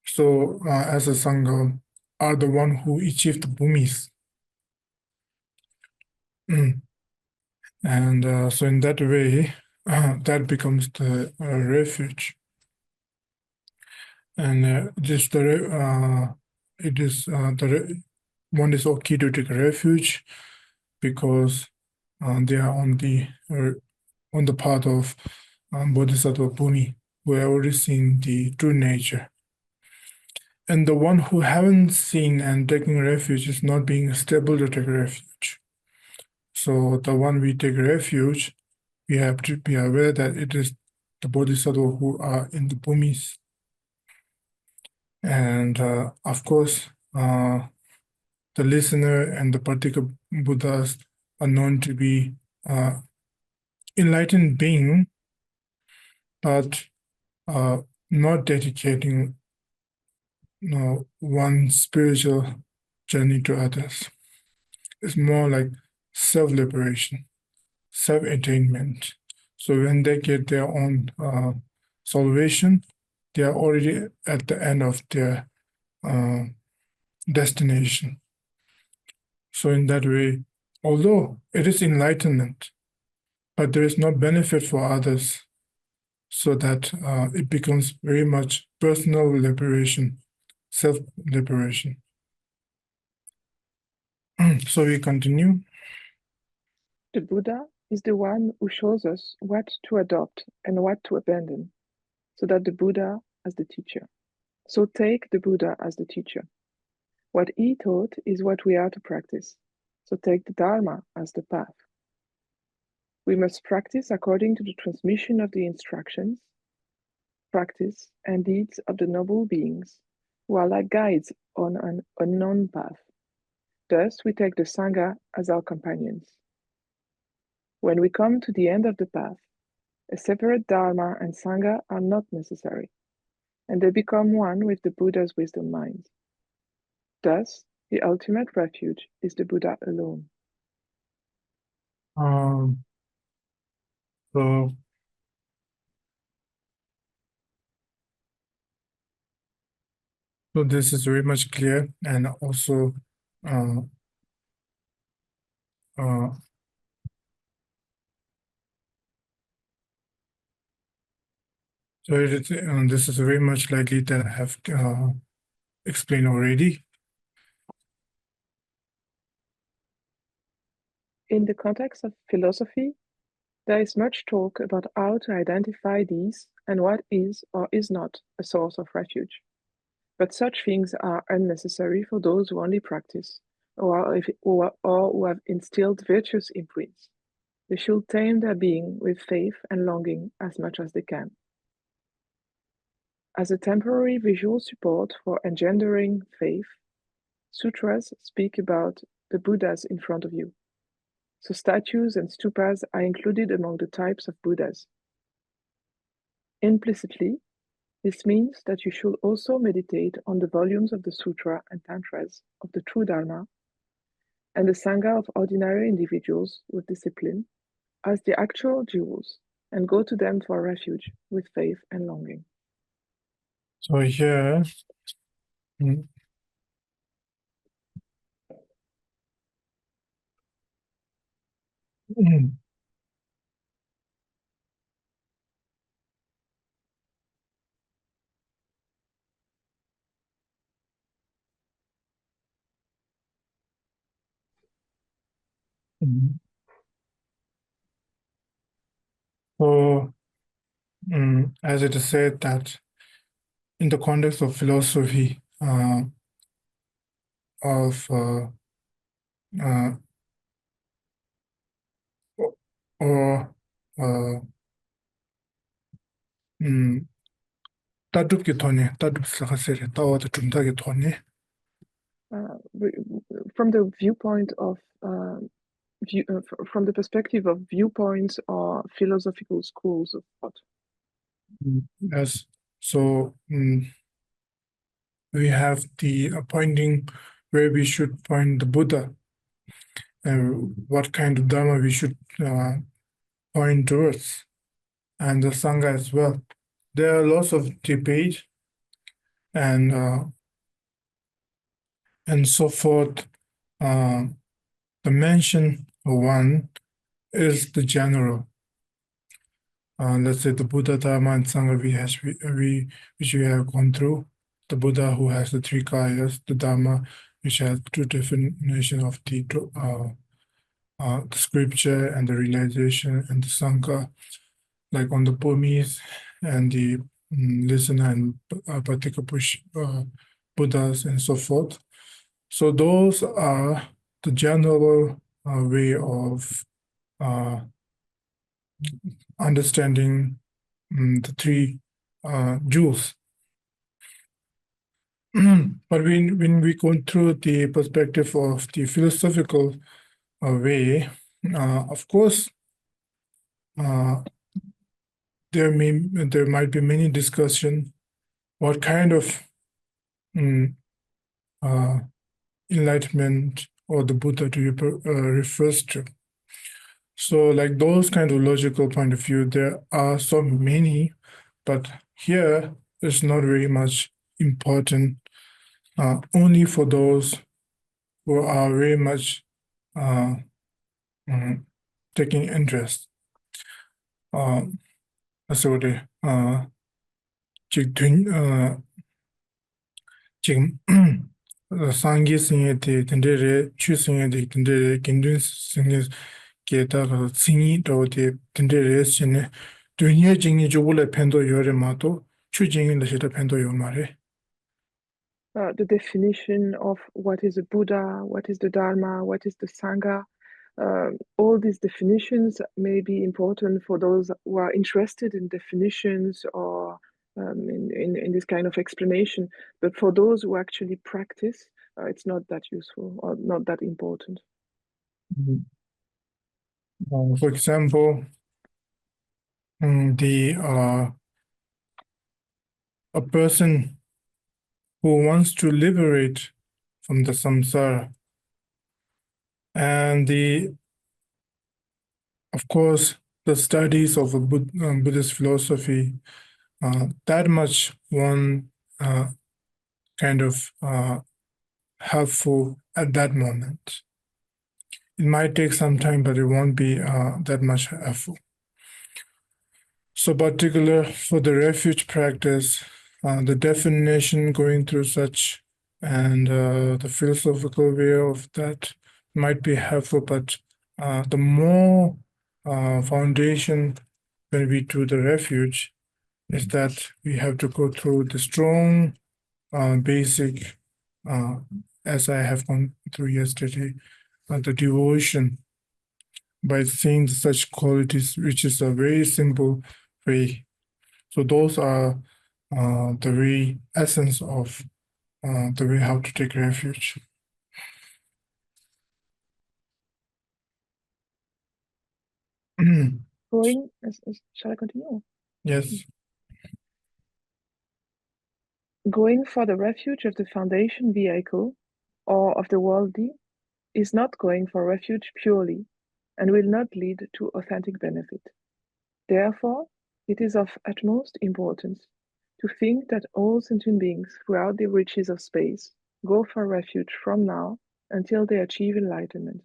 so as a Sangha, are the one who achieved the bhumis. And so in that way, that becomes the refuge. And it is the one is okay to take refuge because they are on the path of Bodhisattva Bhumi, who have already seen the true nature. And the one who haven't seen and taking refuge is not being stable to take refuge. So the one we take refuge, we have to be aware that it is the Bodhisattva who are in the Bhumis. And of course, the listener and the Pratyeka Buddhas are known to be enlightened being, but not dedicating one spiritual journey to others. It's more like self-liberation, self-attainment. So when they get their own salvation, they are already at the end of their destination. So in that way, although it is enlightenment, but there is no benefit for others, so that it becomes very much personal liberation, self-liberation. So we continue. The Buddha is the one who shows us what to adopt and what to abandon, so that the Buddha as the teacher. So take the Buddha as the teacher. What he taught is what we are to practice. So take the Dharma as the path. We must practice according to the transmission of the instructions, practice, and deeds of the noble beings who are like guides on an unknown path. Thus, we take the Sangha as our companions. When we come to the end of the path, a separate Dharma and Sangha are not necessary, and they become one with the Buddha's wisdom mind. Thus, the ultimate refuge is the Buddha alone. So this is very much clear, and also so this is very much likely that I have explained already. In the context of philosophy, there is much talk about how to identify these and what is or is not a source of refuge. But such things are unnecessary for those who only practice, or who have instilled virtuous imprints. They should tame their being with faith and longing as much as they can. As a temporary visual support for engendering faith, sutras speak about the Buddhas in front of you. So statues and stupas are included among the types of Buddhas. Implicitly, this means that you should also meditate on the volumes of the sutra and tantras of the true Dharma and the Sangha of ordinary individuals with discipline as the actual jewels, and go to them for refuge with faith and longing. So here, so as it is said that in the context of philosophy of or tadup ki thone tadup sakasere tawa the chumta ki thone From the viewpoint of from the perspective of viewpoints or philosophical schools of thought. Yes, so we have the pointing where we should point the Buddha and what kind of Dharma we should point towards, and the Sangha as well. There are lots of debate and so forth. The mention one is the general. Let's say the Buddha, Dharma, and Sangha which we have gone through. The Buddha who has the three kayas, the Dharma which has two definitions of the scripture and the realization, and the Sangha like on the Burmese and the listener and Patika Buddhas and so forth. So those are the general way of understanding the three jewels. But when we go through the perspective of the philosophical way, of course, there might be many discussion what kind of enlightenment or the Buddha refers to. So like those kind of logical point of view, there are so many, but here it's not very much important, only for those who are very much taking interest. Sorry, 지금 상기 승에 대 텐데레 추승에 대 텐데레 긴든 승에 게다가 승이 도데 텐데레 신에 두니에 징이 조불에 펜도 요레마도 추징이 시다 펜도 요 말에 The definition of what is a Buddha, what is the Dharma, what is the Sangha, all these definitions may be important for those who are interested in definitions or in this kind of explanation. But for those who actually practice, it's not that useful or not that important. For example, a person who wants to liberate from the samsara, and of course the studies of a Buddhist philosophy, that much one kind of helpful at that moment. It might take some time, but it won't be that much helpful. So particular for the refuge practice, the definition going through such and the philosophical way of that might be helpful, but the more foundation when we do the refuge is that we have to go through the strong basic, as I have gone through yesterday, the devotion by seeing such qualities, which is a very simple way. So those are the very essence of the way how to take refuge. Shall I continue? Yes. Going for the refuge of the foundation vehicle or of the worldly is not going for refuge purely and will not lead to authentic benefit. Therefore, it is of utmost importance to think that all sentient beings throughout the reaches of space go for refuge from now until they achieve enlightenment.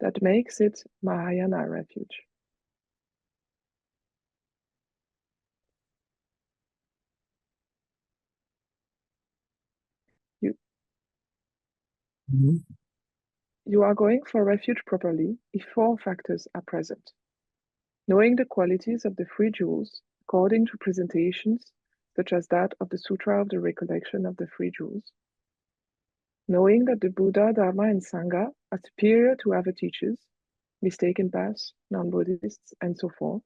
That makes it Mahayana refuge. You are going for refuge properly if four factors are present. Knowing the qualities of the three jewels according to presentations such as that of the Sutra of the Recollection of the Three Jewels. Knowing that the Buddha, Dharma, and Sangha are superior to other teachers, mistaken paths, non-Buddhists, and so forth.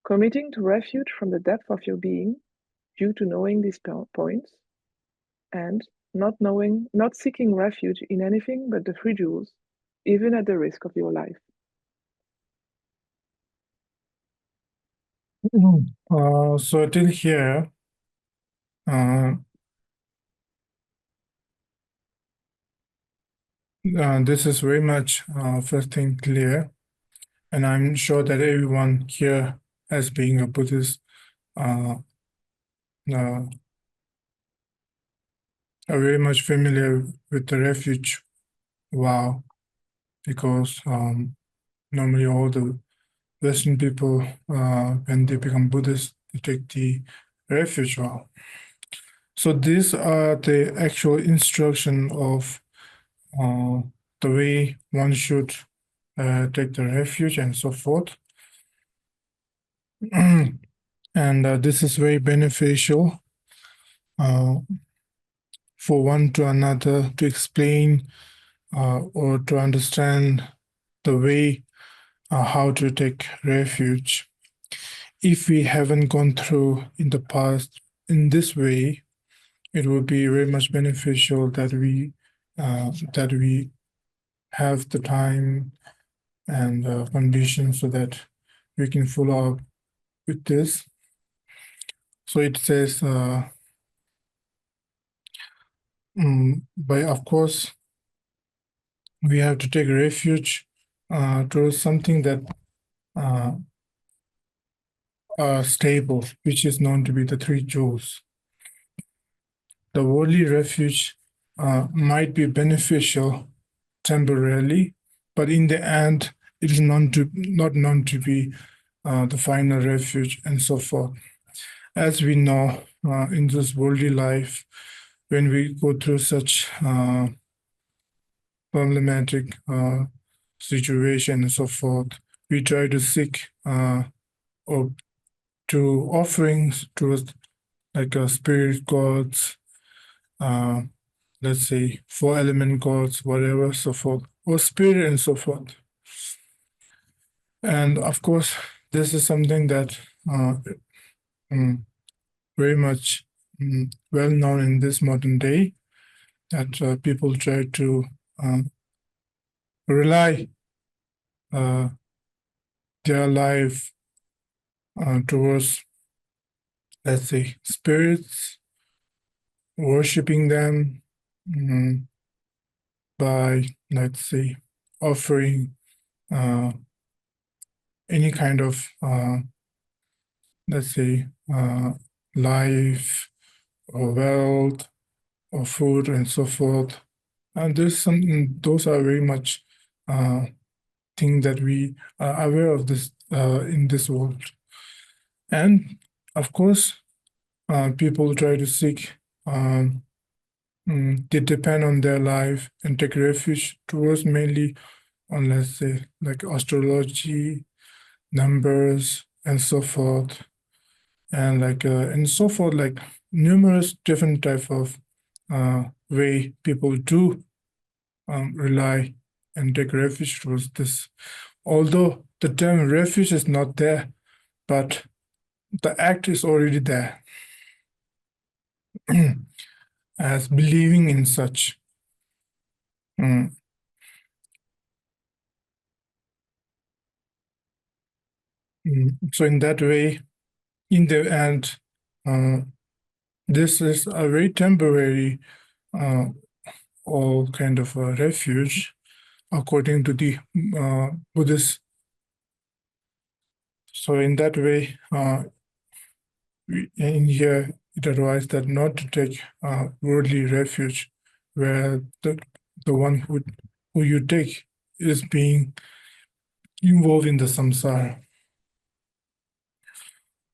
Committing to refuge from the depth of your being due to knowing these points, and not seeking refuge in anything but the three jewels, even at the risk of your life. So till here, this is very much first thing clear, and I'm sure that everyone here, as being a Buddhist, are very much familiar with the refuge vow, because normally all the Western people, when they become Buddhist, they take the refuge vow. So these are the actual instruction of the way one should take the refuge and so forth. And this is very beneficial for one to another to explain or to understand the way how to take refuge. If we haven't gone through in the past in this way, it would be very much beneficial that we have the time and conditions so that we can follow up with this. So it says, by of course, we have to take refuge towards something that are stable, which is known to be the three jewels. The worldly refuge might be beneficial temporarily, but in the end, it is not known to be the final refuge and so forth. As we know, in this worldly life, when we go through such problematic situation and so forth, we try to seek or to offerings towards like spirit gods, let's say 4-element gods, whatever, so forth, or spirit and so forth. And of course, this is something that very much well known in this modern day, that people try to rely their life towards, let's say, spirits, worshipping them by, let's say, offering any kind of, let's say, life or wealth or food and so forth. And there's something; those are very much things that we are aware of this in this world. And of course, people try to seek, they depend on their life and take refuge towards mainly on, let's say, like astrology, numbers, and so forth. And like, and so forth, like numerous different type of way people do rely and take refuge towards this. Although the term refuge is not there, but the act is already there as believing in such. So in that way, in the end, this is a very temporary or kind of a refuge according to the Buddhist. So in that way, in here it advised that not to take worldly refuge, where the one who you take is being involved in the samsara.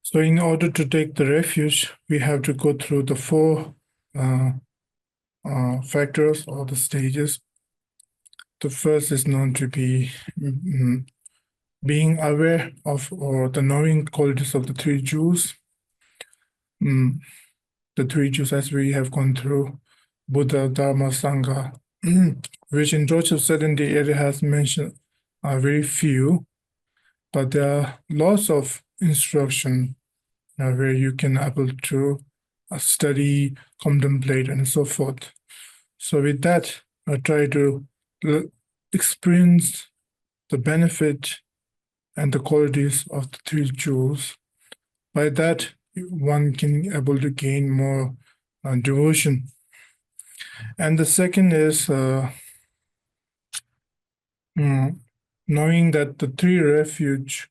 So in order to take the refuge, we have to go through the four factors or the stages. The first is known to be being aware of or the knowing qualities of the three jewels. The three jewels, as we have gone through, Buddha, Dharma, Sangha, which in Joseph Sedentary area has mentioned are very few, but there are lots of instruction where you can able to study, contemplate, and so forth. So with that, I try to experience the benefit and the qualities of the three jewels. By that, one can able to gain more devotion. And the second is knowing that the three refuge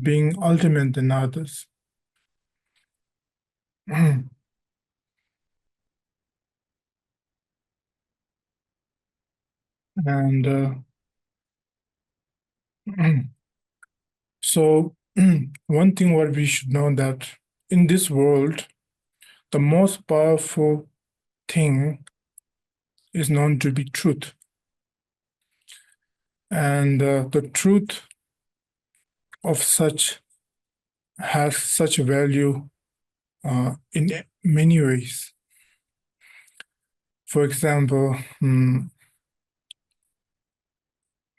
being ultimate than others. And so one thing what we should know that in this world, the most powerful thing is known to be truth. And the truth of such has such a value in many ways. For example,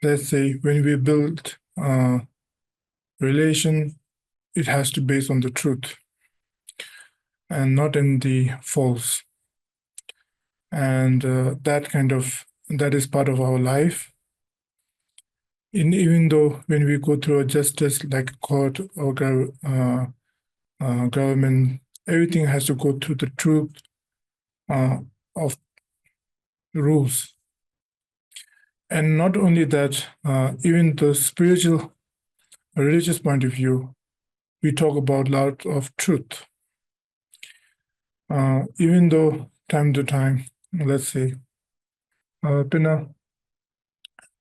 let's say when we build relation, it has to be based on the truth and not in the false. And that is part of our life. Even though when we go through a justice like court or government, everything has to go through the truth of rules. And not only that, even the spiritual, religious point of view, we talk about a lot of truth. Even though time to time, let's say, pina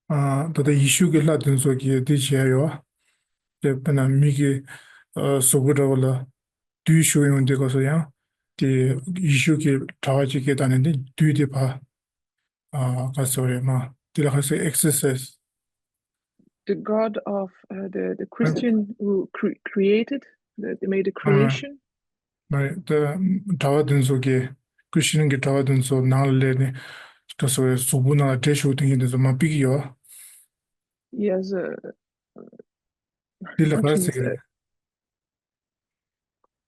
the issue get lot in so this year, the pina miki so do you show in the Kosoya, the issue get tawaji get and then do the pa kasore ma, the exercise. The God of the Christian who created, they made a creation. Right, the tawadun so Christian get tawadun so now lady kasore subuna teshu thing is ma big yo. Yes,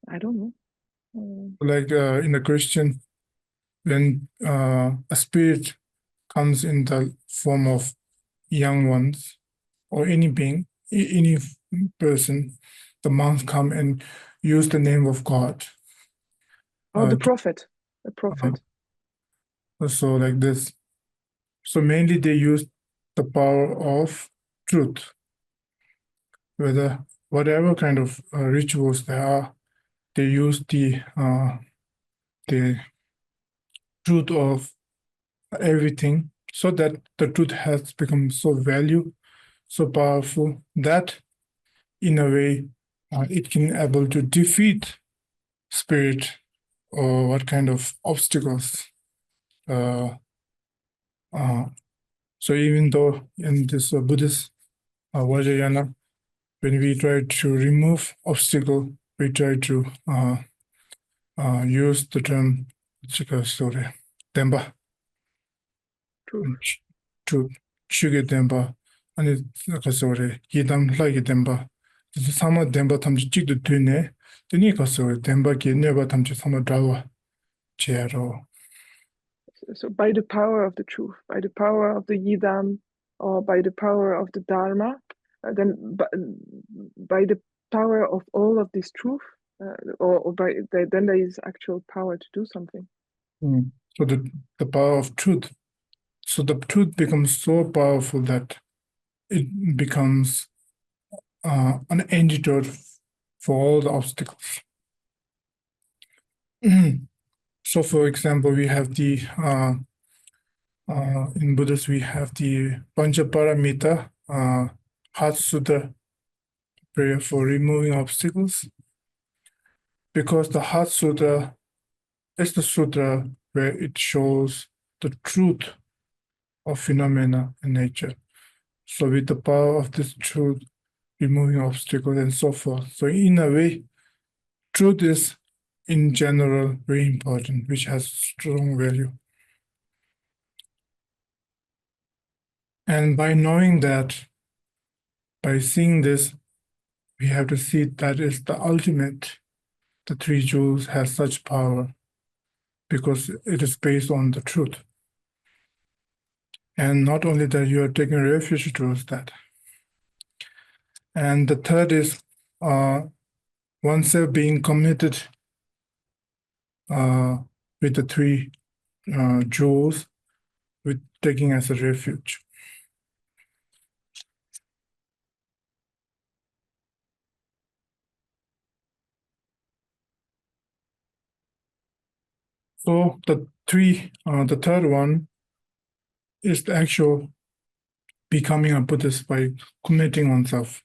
I don't know. Like in a Christian, when a spirit comes in the form of young ones or any being, any person, the monks come and use the name of God. Oh, the prophet. The prophet. So like this. So mainly they use the power of truth. Whether whatever kind of rituals there are, they use the truth of everything, so that the truth has become so valuable, so powerful that in a way it can able to defeat spirit or what kind of obstacles. So even though in this Buddhist Vajrayana, when we try to remove obstacle, we try to use the term denpa, Truth. truth, chuge denpa, 아니 yidam lagi denpa. Sama denpa tamchi chikdo tuyne, tuni denpa ki neba tamchi sama drawa chero. So by the power of the truth, by the power of the Yidam, or by the power of the Dharma, then by the power of all of this truth, then there is actual power to do something. So the power of truth. So the truth becomes so powerful that it becomes an antidote for all the obstacles. So, for example, we have the in Buddhist we have the Panchaparamita Heart Sutta prayer for removing obstacles, because the Heart Sutta is the sutra where it shows the truth of phenomena in nature. So, with the power of this truth, removing obstacles and so forth. So, in a way, truth is in general very important, which has strong value. And by knowing that, by seeing this, we have to see that is the ultimate. The three jewels has such power because it is based on the truth. And not only that, you are taking refuge towards that. And the third is oneself being committed with the three jewels, with taking as a refuge. So the third one is the actual becoming a Buddhist by committing oneself.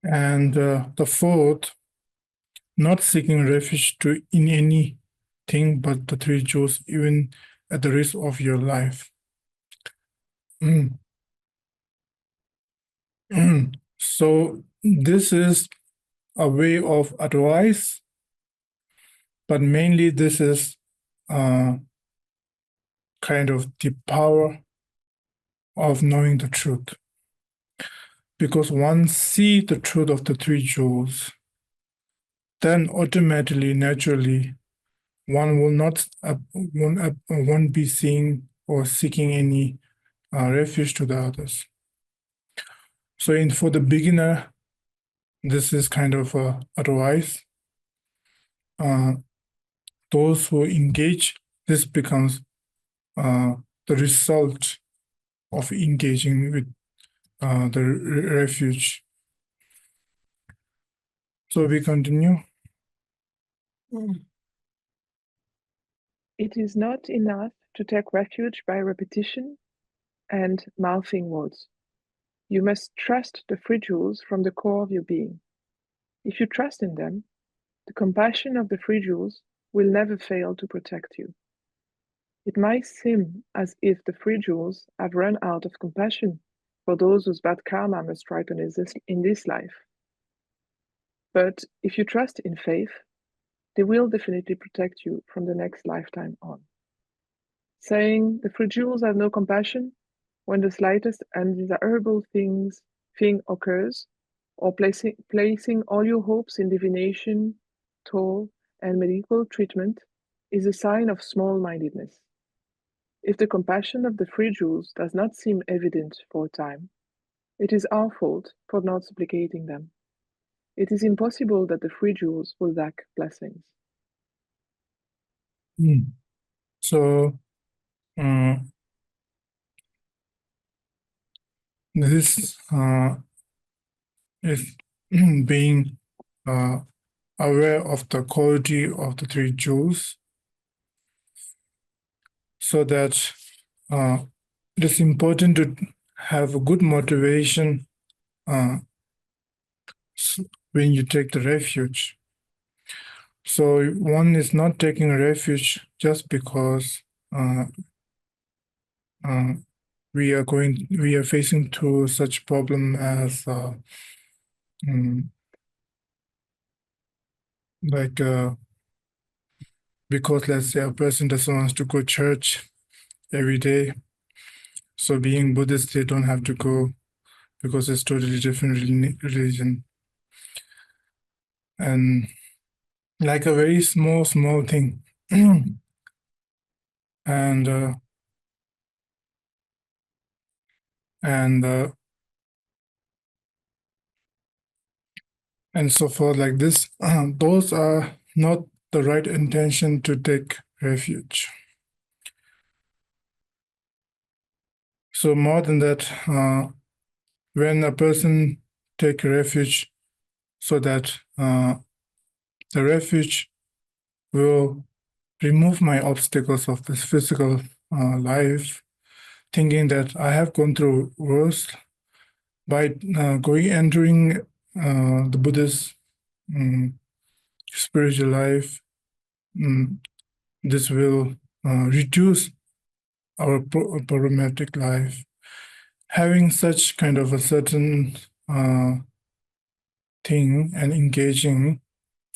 And the fourth, not seeking refuge in anything but the three jewels, even at the risk of your life. So this is a way of advice, but mainly this is kind of the power of knowing the truth. Because once see the truth of the three jewels, then automatically, naturally, one will not won't be seeing or seeking any refuge to the others. So for the beginner, this is kind of advice. Those who engage, this becomes the result of engaging with the refuge. So we continue. It is not enough to take refuge by repetition and mouthing words. You must trust the three jewels from the core of your being. If you trust in them, the compassion of the three jewels will never fail to protect you. It might seem as if the three jewels have run out of compassion for those whose bad karma must ripen in this life. But if you trust in faith, they will definitely protect you from the next lifetime on. Saying the three jewels have no compassion when the slightest undesirable thing occurs, or placing all your hopes in divination, toll, and medical treatment is a sign of small-mindedness. If the compassion of the three jewels does not seem evident for a time, it is our fault for not supplicating them. It is impossible that the three jewels will lack blessings. So this is being aware of the quality of the three jewels, so that it is important to have a good motivation when you take the refuge. So one is not taking refuge just because we are facing through such problem as like because let's say a person doesn't want to go to church every day, so being Buddhist they don't have to go because it's totally different religion, and like a very small thing. and and so forth like this, those are not the right intention to take refuge. So more than that, when a person take refuge, so that the refuge will remove my obstacles of this physical life, thinking that I have gone through worse by entering the Buddhist spiritual life. This will reduce our problematic life. Having such kind of a certain thing and engaging,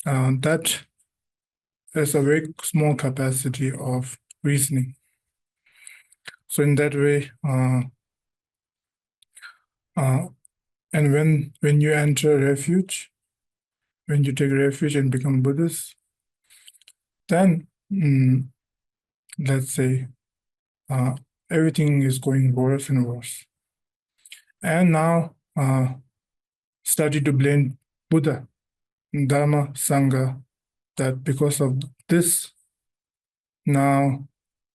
that has a very small capacity of reasoning. So in that way, and when you enter refuge, when you take refuge and become Buddhist, then let's say everything is going worse and worse. And now study to blame Buddha, Dharma, Sangha, that because of this, now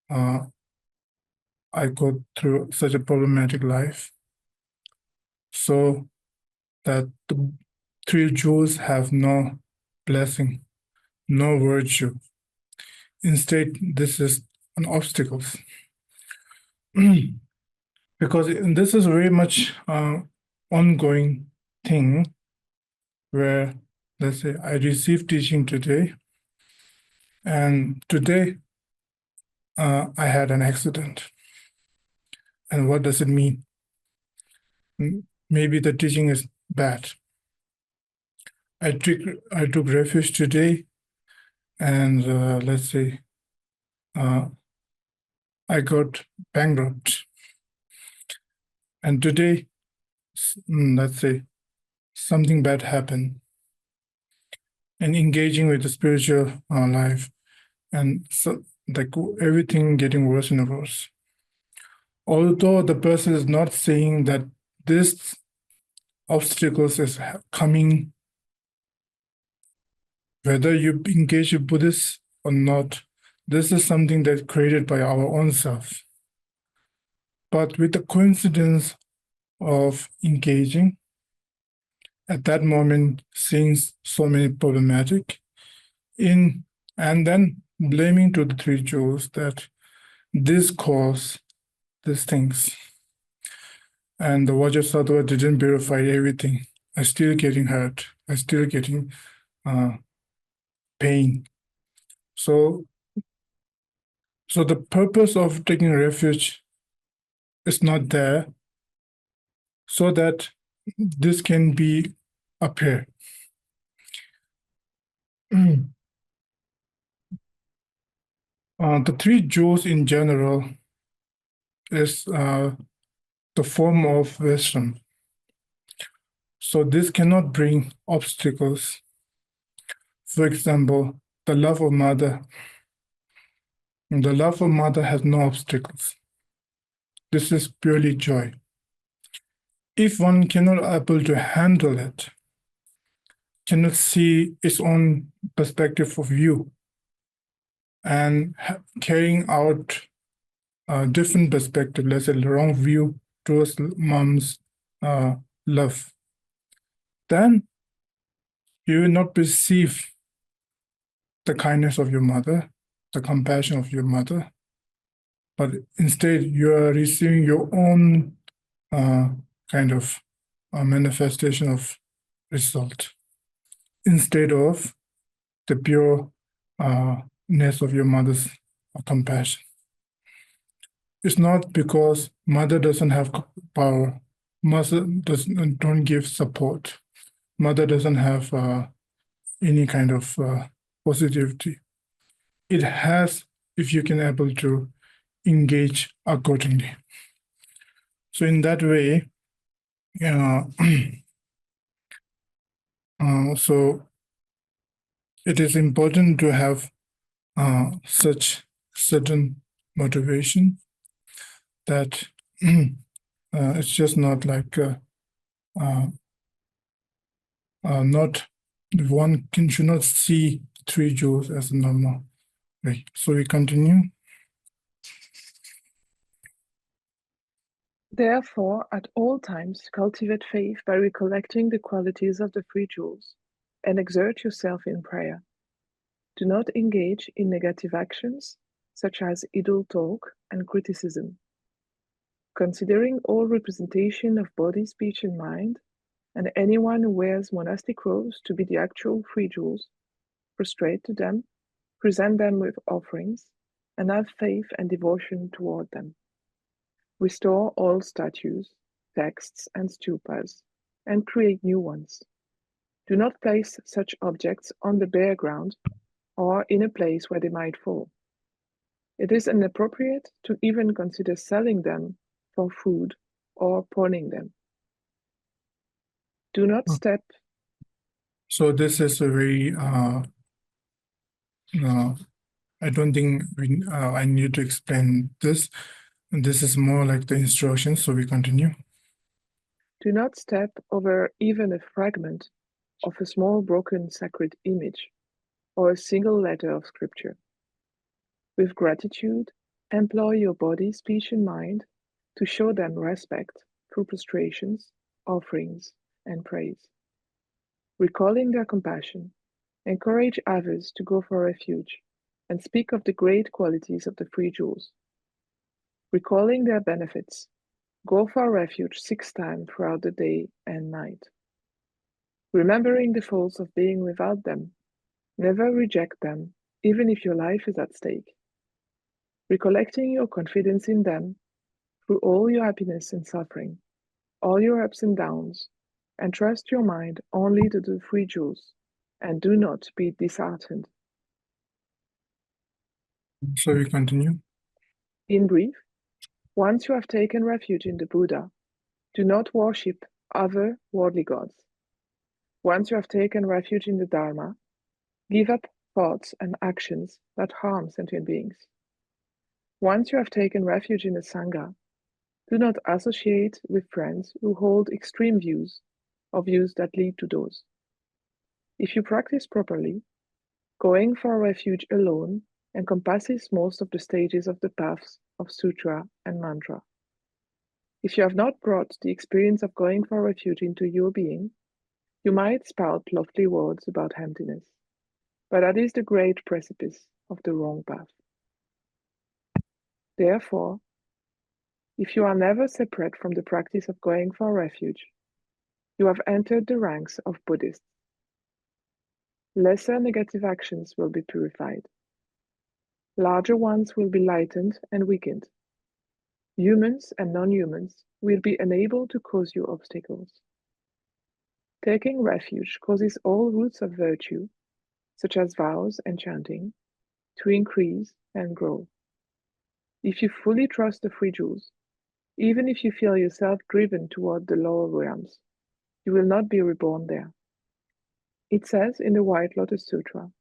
I go through such a problematic life. So that the three jewels have no blessing, no virtue. Instead, this is an obstacle. Because this is very much ongoing thing where, let's say, I received teaching today, and today I had an accident. And what does it mean? Maybe the teaching is bad. I took refuge today, and let's say I got bankrupt. And today, let's say something bad happened, and engaging with the spiritual life, and so like everything getting worse and worse. Although the person is not saying that this obstacles is coming, whether you engage with Buddhists or not, this is something that's created by our own self. But with the coincidence of engaging, at that moment, seeing so many problematic, and then blaming to the three jewels that this caused these things. And the Vajrasattva didn't purify everything. I'm still getting hurt. I'm still getting pain. So the purpose of taking refuge is not there, so that this can be appear. The three jewels in general is the form of wisdom. So this cannot bring obstacles. For example, the love of mother. The love of mother has no obstacles. This is purely joy. If one cannot able to handle it, cannot see its own perspective of view, and carrying out a different perspective, let's say the wrong view towards mom's love, then you will not perceive the kindness of your mother, the compassion of your mother, but instead you are receiving your own kind of manifestation of result, instead of the pureness of your mother's compassion. It's not because mother doesn't have power, mother don't give support, mother doesn't have any kind of positivity. It has if you can able to engage accordingly. So in that way, so it is important to have such certain motivation that it's just not like not one should not see 3 joules as a normal way. So we continue. Therefore, at all times, cultivate faith by recollecting the qualities of the 3 joules and exert yourself in prayer. Do not engage in negative actions, such as idle talk and criticism. Considering all representation of body, speech, and mind, and anyone who wears monastic robes to be the actual 3 joules, prostrate to them, present them with offerings, and have faith and devotion toward them. Restore all statues, texts, and stupas, and create new ones. Do not place such objects on the bare ground or in a place where they might fall. It is inappropriate to even consider selling them for food or pawning them. Do not step. So this is a very, I don't think I need to explain this. This is more like the instructions, so we continue. Do not step over even a fragment of a small broken sacred image or a single letter of scripture. With gratitude, employ your body, speech, and mind to show them respect through prostrations, offerings, and praise. Recalling their compassion, encourage others to go for refuge and speak of the great qualities of the 3 joules. Recalling their benefits, go for refuge 6 times throughout the day and night. Remembering the faults of being without them, never reject them, even if your life is at stake. Recollecting your confidence in them through all your happiness and suffering, all your ups and downs, and trust your mind only to the 3 joules, and do not be disheartened. So we continue. In brief, once you have taken refuge in the Buddha, do not worship other worldly gods. Once you have taken refuge in the Dharma, give up thoughts and actions that harm sentient beings. Once you have taken refuge in the Sangha, do not associate with friends who hold extreme views or views that lead to those. If you practice properly, going for refuge alone encompasses most of the stages of the paths of sutra and mantra. If you have not brought the experience of going for refuge into your being, you might spout lofty words about emptiness, but that is the great precipice of the wrong path. Therefore, if you are never separate from the practice of going for refuge, you have entered the ranks of Buddhists. Lesser negative actions will be purified. Larger ones will be lightened and weakened. Humans and non-humans will be unable to cause you obstacles. Taking refuge causes all roots of virtue, such as vows and chanting, to increase and grow. If you fully trust the 3 joules, even if you feel yourself driven toward the lower realms, you will not be reborn there. It says in the White Lotus Sutra,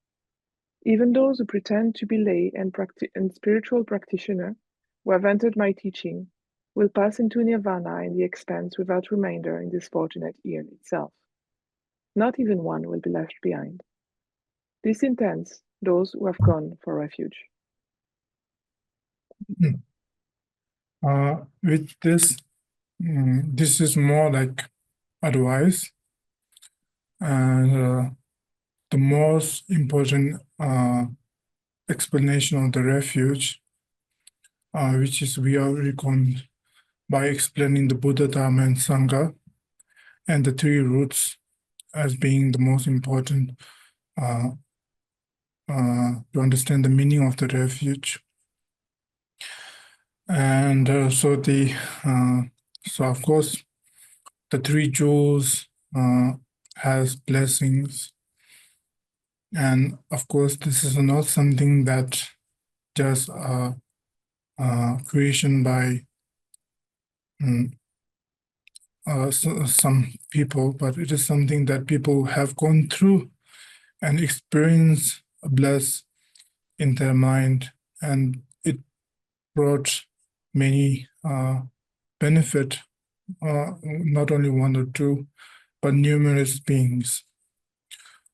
even those who pretend to be lay and spiritual practitioner who have entered my teaching will pass into nirvana in the expanse without remainder in this fortunate eon itself. Not even one will be left behind. This intends those who have gone for refuge. With this, this is more like advice, and the most important explanation of the refuge, which is we are reckoned by explaining the Buddha, Dharma, and Sangha, and the 3 roots as being the most important to understand the meaning of the refuge. And so of course, the 3 joules has blessings. And of course, this is not something that just creation by some people, but it is something that people have gone through and experienced a bless in their mind, and it brought many benefit, not only one or two, but numerous beings.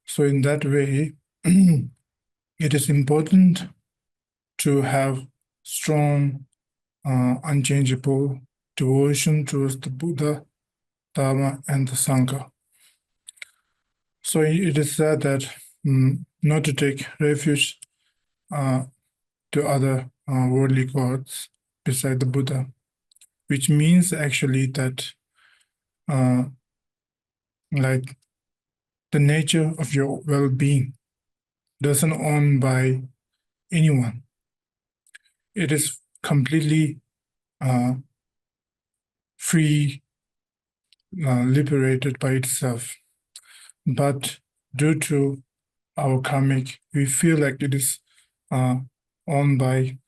So in that way, it is important to have strong, unchangeable devotion towards the Buddha, Dharma, and the Sangha. So it is said that not to take refuge to other worldly gods beside the Buddha, which means actually that like the nature of your well-being doesn't owned by anyone. It is completely free, liberated by itself. But due to our karmic, we feel like it is owned by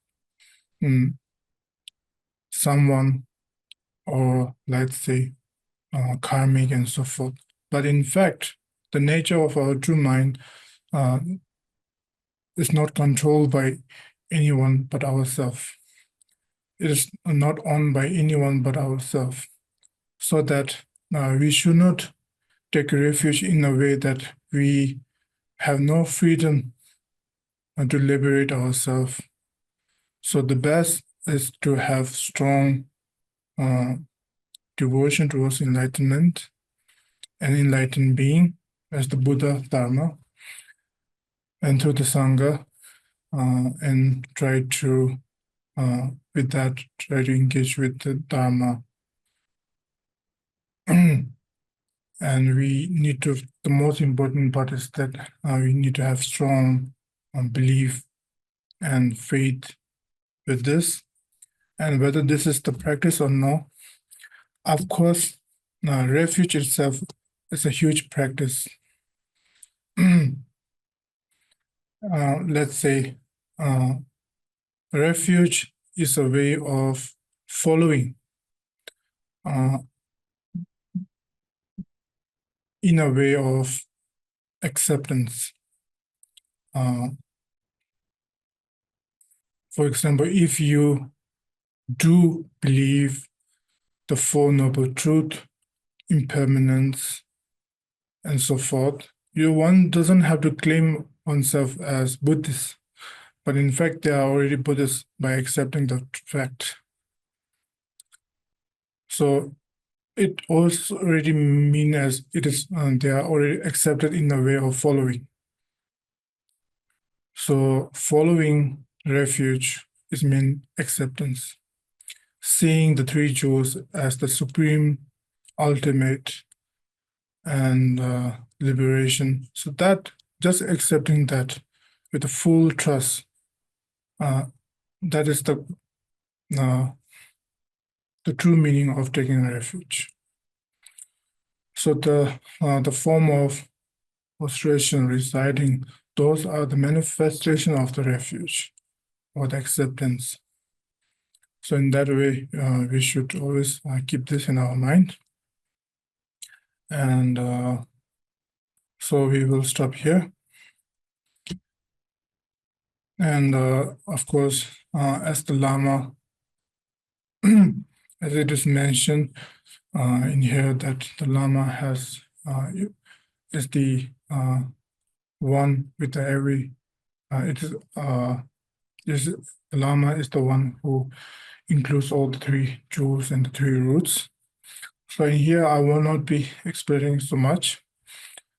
someone, or let's say karmic and so forth. But in fact, the nature of our true mind is not controlled by anyone but ourselves. It is not owned by anyone but ourselves. So that we should not take refuge in a way that we have no freedom to liberate ourselves. So the best is to have strong devotion towards enlightenment and enlightened being as the Buddha, Dharma, and through the Sangha, and try to, with that, try to engage with the Dharma. And we need to, the most important part is that we need to have strong belief and faith with this. And whether this is the practice or no, of course, refuge itself is a huge practice. Let's say refuge is a way of following in a way of acceptance. For example, if you do believe the Four Noble Truths, impermanence, and so forth, one doesn't have to claim oneself as Buddhist, but in fact, they are already Buddhists by accepting the fact. So it also already means as it is, they are already accepted in the way of following. So following refuge is mean acceptance, seeing the three jewels as the supreme, ultimate, and liberation. So that just accepting that with a full trust, that is the true meaning of taking refuge. So the form of prostration, reciting, those are the manifestation of the refuge or the acceptance. So in that way, we should always keep this in our mind. And so we will stop here. And of course, as the Lama, as it is mentioned in here, that the Lama has is the one with the every. The Lama is the one who includes all the three jewels and the three roots. So in here, I will not be explaining so much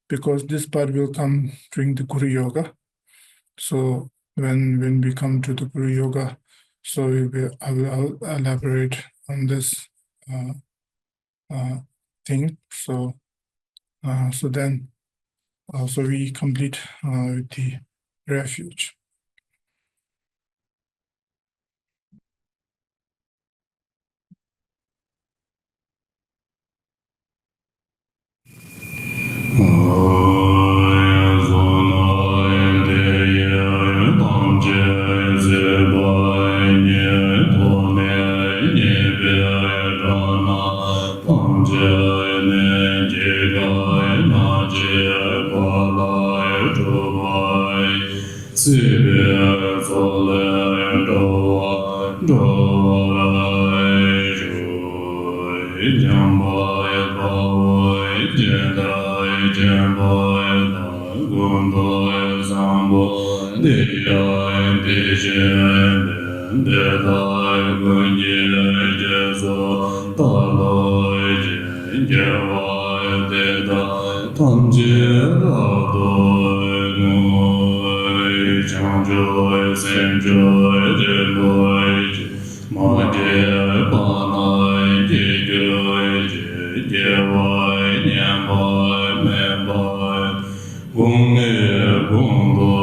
because this part will come during the Guru Yoga. So when we come to the Guru Yoga, so I will elaborate on this thing. So then so we complete with the refuge. Gong